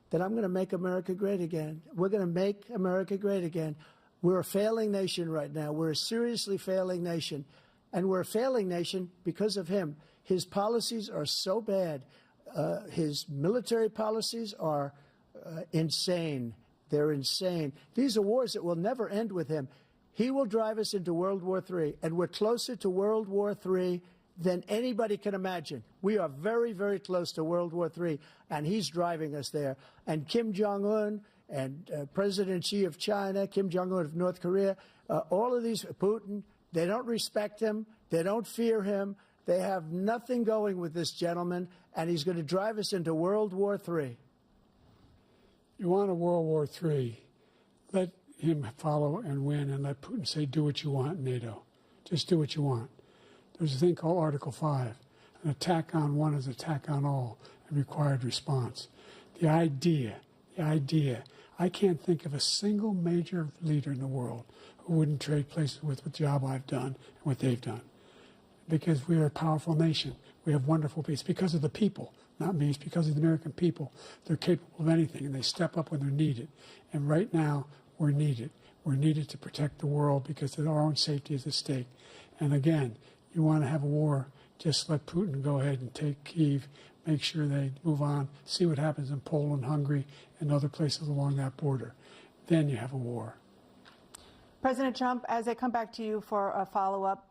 that I'm going to make America great again. We're going to make America great again. We're a failing nation right now. We're a seriously failing nation. And we're a failing nation because of him. His policies are so bad. His military policies are insane. They're insane. These are wars that will never end with him. He will drive us into World War III. And we're closer to World War III than anybody can imagine. We are very, very close to World War III, and he's driving us there. And Kim Jong-un and President Xi of China, Kim Jong-un of North Korea, all of these, Putin, they don't respect him. They don't fear him. They have nothing going with this gentleman, and he's going to drive us into World War III. You want a World War III, let him follow and win, and let Putin say, do what you want, NATO. Just do what you want. There's a thing called Article 5. An attack on one is an attack on all, and required response. The idea, I can't think of a single major leader in the world who wouldn't trade places with the job I've done and what they've done. Because we are a powerful nation. We have wonderful people. It's because of the people, not me. It's because of the American people. They're capable of anything, and they step up when they're needed. And right now, we're needed. We're needed to protect the world because our own safety is at stake. And again, you want to have a war, just let Putin go ahead and take Kyiv, make sure they move on, see what happens in Poland, Hungary, and other places along that border. Then you have a war. President Trump, as I come back to you for a follow-up,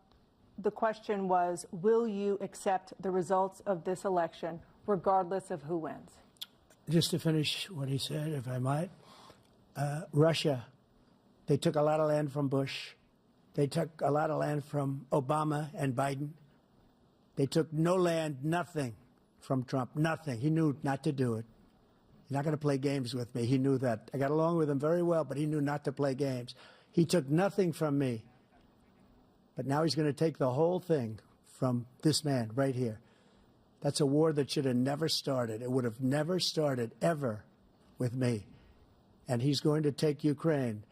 the question was, will you accept the results of this election, regardless of who wins? Just to finish what he said, if I might, Russia, they took a lot of land from Bush. They took a lot of land from Obama and Biden. They took no land, nothing from Trump, nothing. He knew not to do it. He's not going to play games with me. He knew that. I got along with him very well, but he knew not to play games. He took nothing from me. But now he's going to take the whole thing from this man right here. That's a war that should have never started. It would have never started ever with me. And he's going to take Ukraine.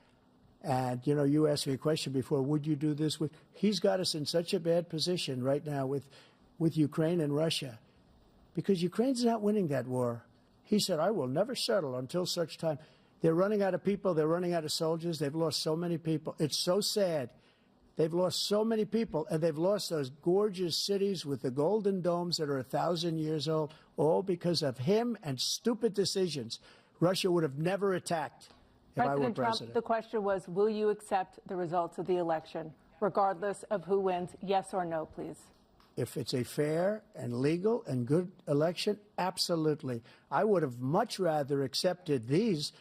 And, you asked me a question before, would you do this with? He's got us in such a bad position right now with Ukraine and Russia because Ukraine's not winning that war. He said, I will never settle until such time. They're running out of people. They're running out of soldiers. They've lost so many people. It's so sad. They've lost so many people, and they've lost those gorgeous cities with the golden domes that are 1,000 years old, all because of him and stupid decisions. Russia would have never attacked. President Trump, the question was, will you accept the results of the election, regardless of who wins? Yes or no, please. If it's a fair and legal and good election, absolutely. I would have much rather accepted these,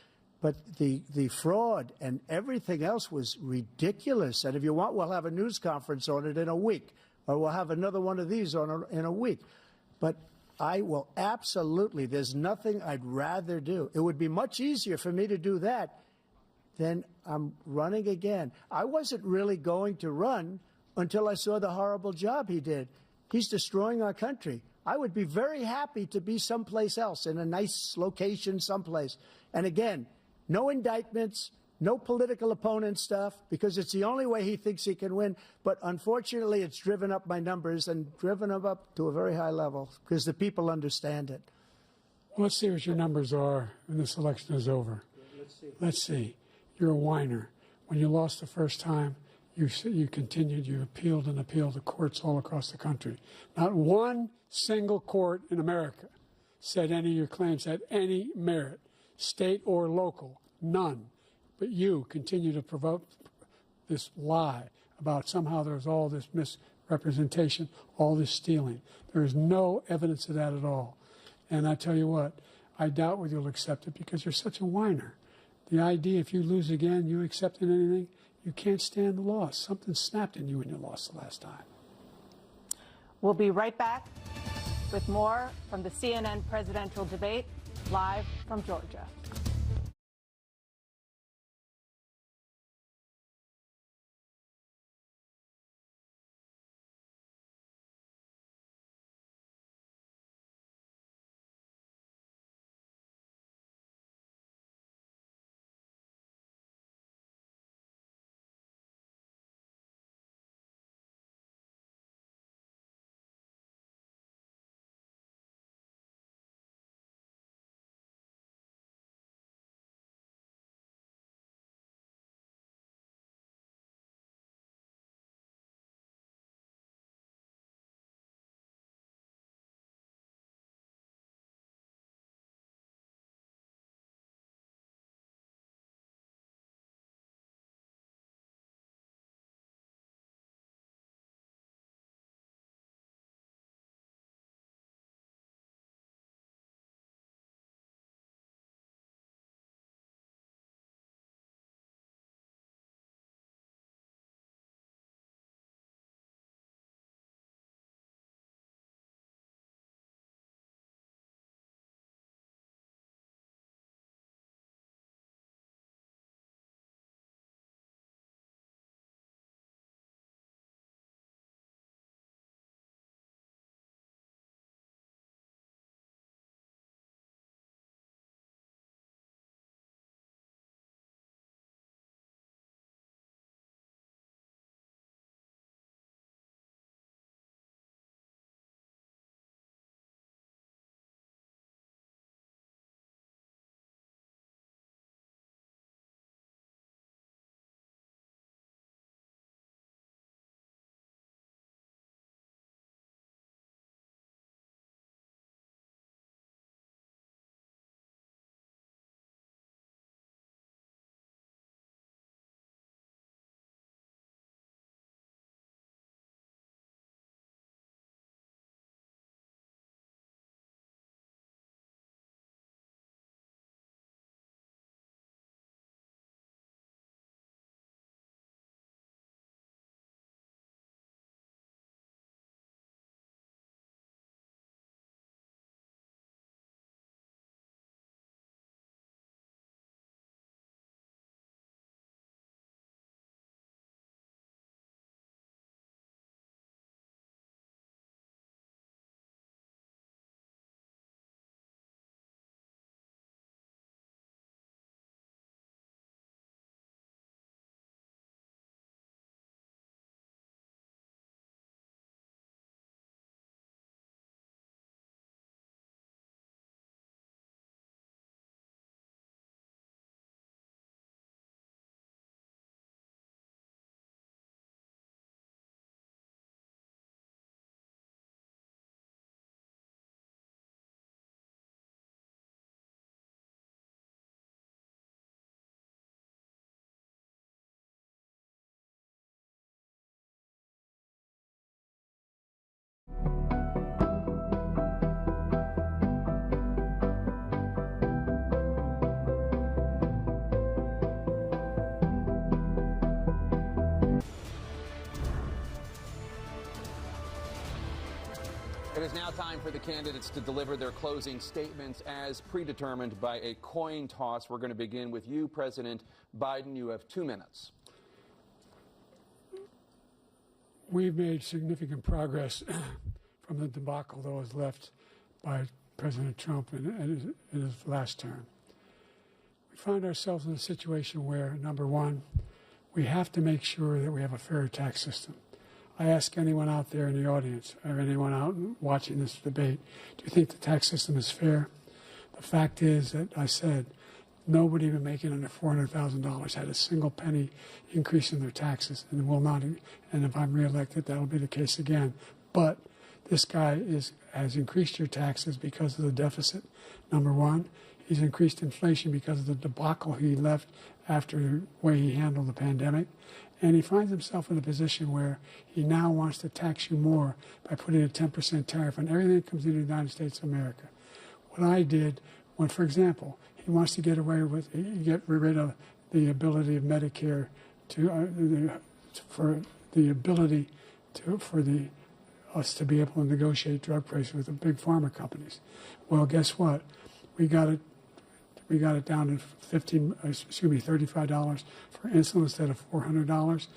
but the fraud and everything else was ridiculous. And if you want, we'll have a news conference on it in a week, or we'll have another one of these in a week. But I will absolutely, there's nothing I'd rather do. It would be much easier for me to do that than I'm running again. I wasn't really going to run until I saw the horrible job he did. He's destroying our country. I would be very happy to be someplace else, in a nice location someplace. And again, no indictments, no political opponent stuff, because it's the only way he thinks he can win. But unfortunately, it's driven up my numbers and driven them up to a very high level because the people understand it. Well, let's see what your numbers are when this election is over. Let's see. You're a whiner. When you lost the first time, you continued, you appealed and appealed to courts all across the country. Not one single court in America said any of your claims had any merit, state or local, none. But you continue to provoke this lie about somehow there's all this misrepresentation, all this stealing. There is no evidence of that at all. And I tell you what, I doubt whether you'll accept it because you're such a whiner. The idea if you lose again, you accepting anything, you can't stand the loss. Something snapped in you when you lost the last time. We'll be right back with more from the CNN presidential debate, live from Georgia. It is now time for the candidates to deliver their closing statements as predetermined by a coin toss. We're going to begin with you, President Biden. You have 2 minutes. We've made significant progress from the debacle that was left by President Trump in his last term. We find ourselves in a situation where, number one, we have to make sure that we have a fair tax system. I ask anyone out there in the audience or anyone out watching this debate, do you think the tax system is fair? The fact is that I said nobody even making under $400,000 had a single penny increase in their taxes and will not. And if I'm reelected, that'll be the case again. But this guy has increased your taxes because of the deficit, number one. He's increased inflation because of the debacle he left after the way he handled the pandemic. And he finds himself in a position where he now wants to tax you more by putting a 10% tariff on everything that comes into the United States of America. What I did when, for example, he wants to get rid of the ability of Medicare us to be able to negotiate drug prices with the big pharma companies. Well, guess what? We got it down to $35 for insulin instead of $400.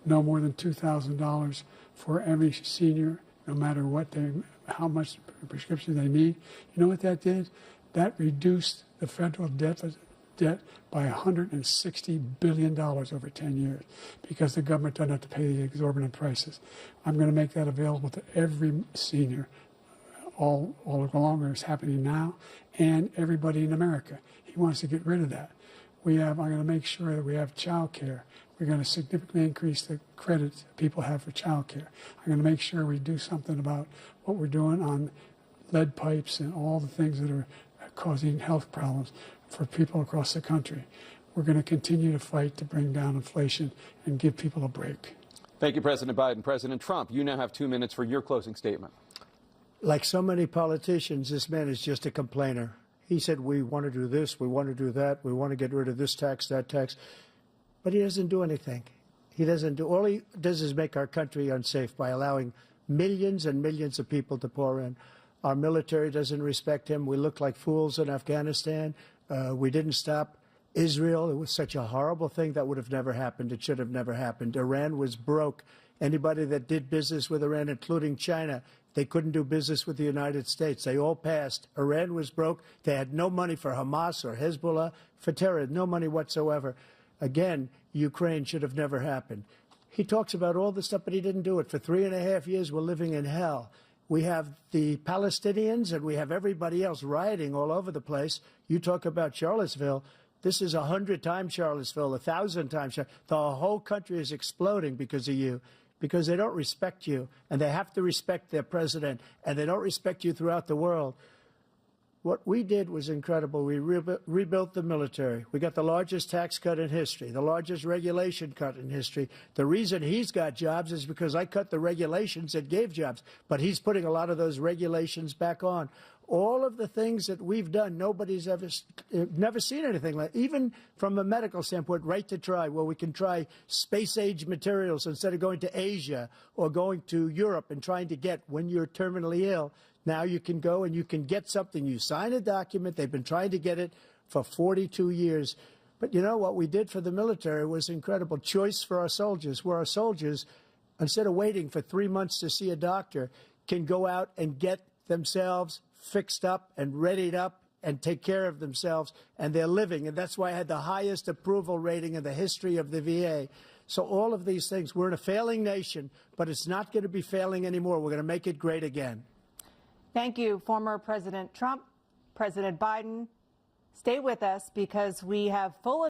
No more than $2,000 for every senior, no matter how much prescription they need. You know what that did? That reduced the federal debt by $160 billion over 10 years because the government doesn't have to pay the exorbitant prices. I'm going to make that available to every senior all along, it's happening now, and everybody in America. He wants to get rid of that. I'm going to make sure that we have child care. We're going to significantly increase the credits people have for child care. I'm going to make sure we do something about what we're doing on lead pipes and all the things that are causing health problems for people across the country. We're going to continue to fight to bring down inflation and give people a break. Thank you, President Biden. President Trump, you now have 2 minutes for your closing statement. Like so many politicians, this man is just a complainer. He said, we want to do this, we want to do that, we want to get rid of this tax, that tax. But he doesn't do anything. All he does is make our country unsafe by allowing millions and millions of people to pour in. Our military doesn't respect him. We look like fools in Afghanistan. We didn't stop Israel. It was such a horrible thing that would have never happened. It should have never happened. Iran was broke. Anybody that did business with Iran, including China, they couldn't do business with the United States. They all passed. Iran was broke. They had no money for Hamas or Hezbollah, for terror, no money whatsoever. Again, Ukraine should have never happened. He talks about all this stuff, but he didn't do it. For 3.5 years, we're living in hell. We have the Palestinians and we have everybody else rioting all over the place. You talk about Charlottesville. This is 100 times Charlottesville, 1,000 times. The whole country is exploding because of you, because they don't respect you, and they have to respect their president, and they don't respect you throughout the world. What we did was incredible. We rebuilt the military. We got the largest tax cut in history, the largest regulation cut in history. The reason he's got jobs is because I cut the regulations that gave jobs, but he's putting a lot of those regulations back on. All of the things that we've done, nobody's never seen anything like. Even from a medical standpoint, right to try, where we can try space-age materials instead of going to Asia or going to Europe and trying to get when you're terminally ill. Now you can go and you can get something. You sign a document. They've been trying to get it for 42 years. But you know what we did for the military was incredible. Choice for our soldiers, where our soldiers, instead of waiting for 3 months to see a doctor, can go out and get themselves fixed up and readied up and take care of themselves, and they're living. And that's why I had the highest approval rating in the history of the VA. So all of these things, we're in a failing nation, but it's not going to be failing anymore. We're going to make it great again. Thank you, former President Trump. President Biden, stay with us because we have full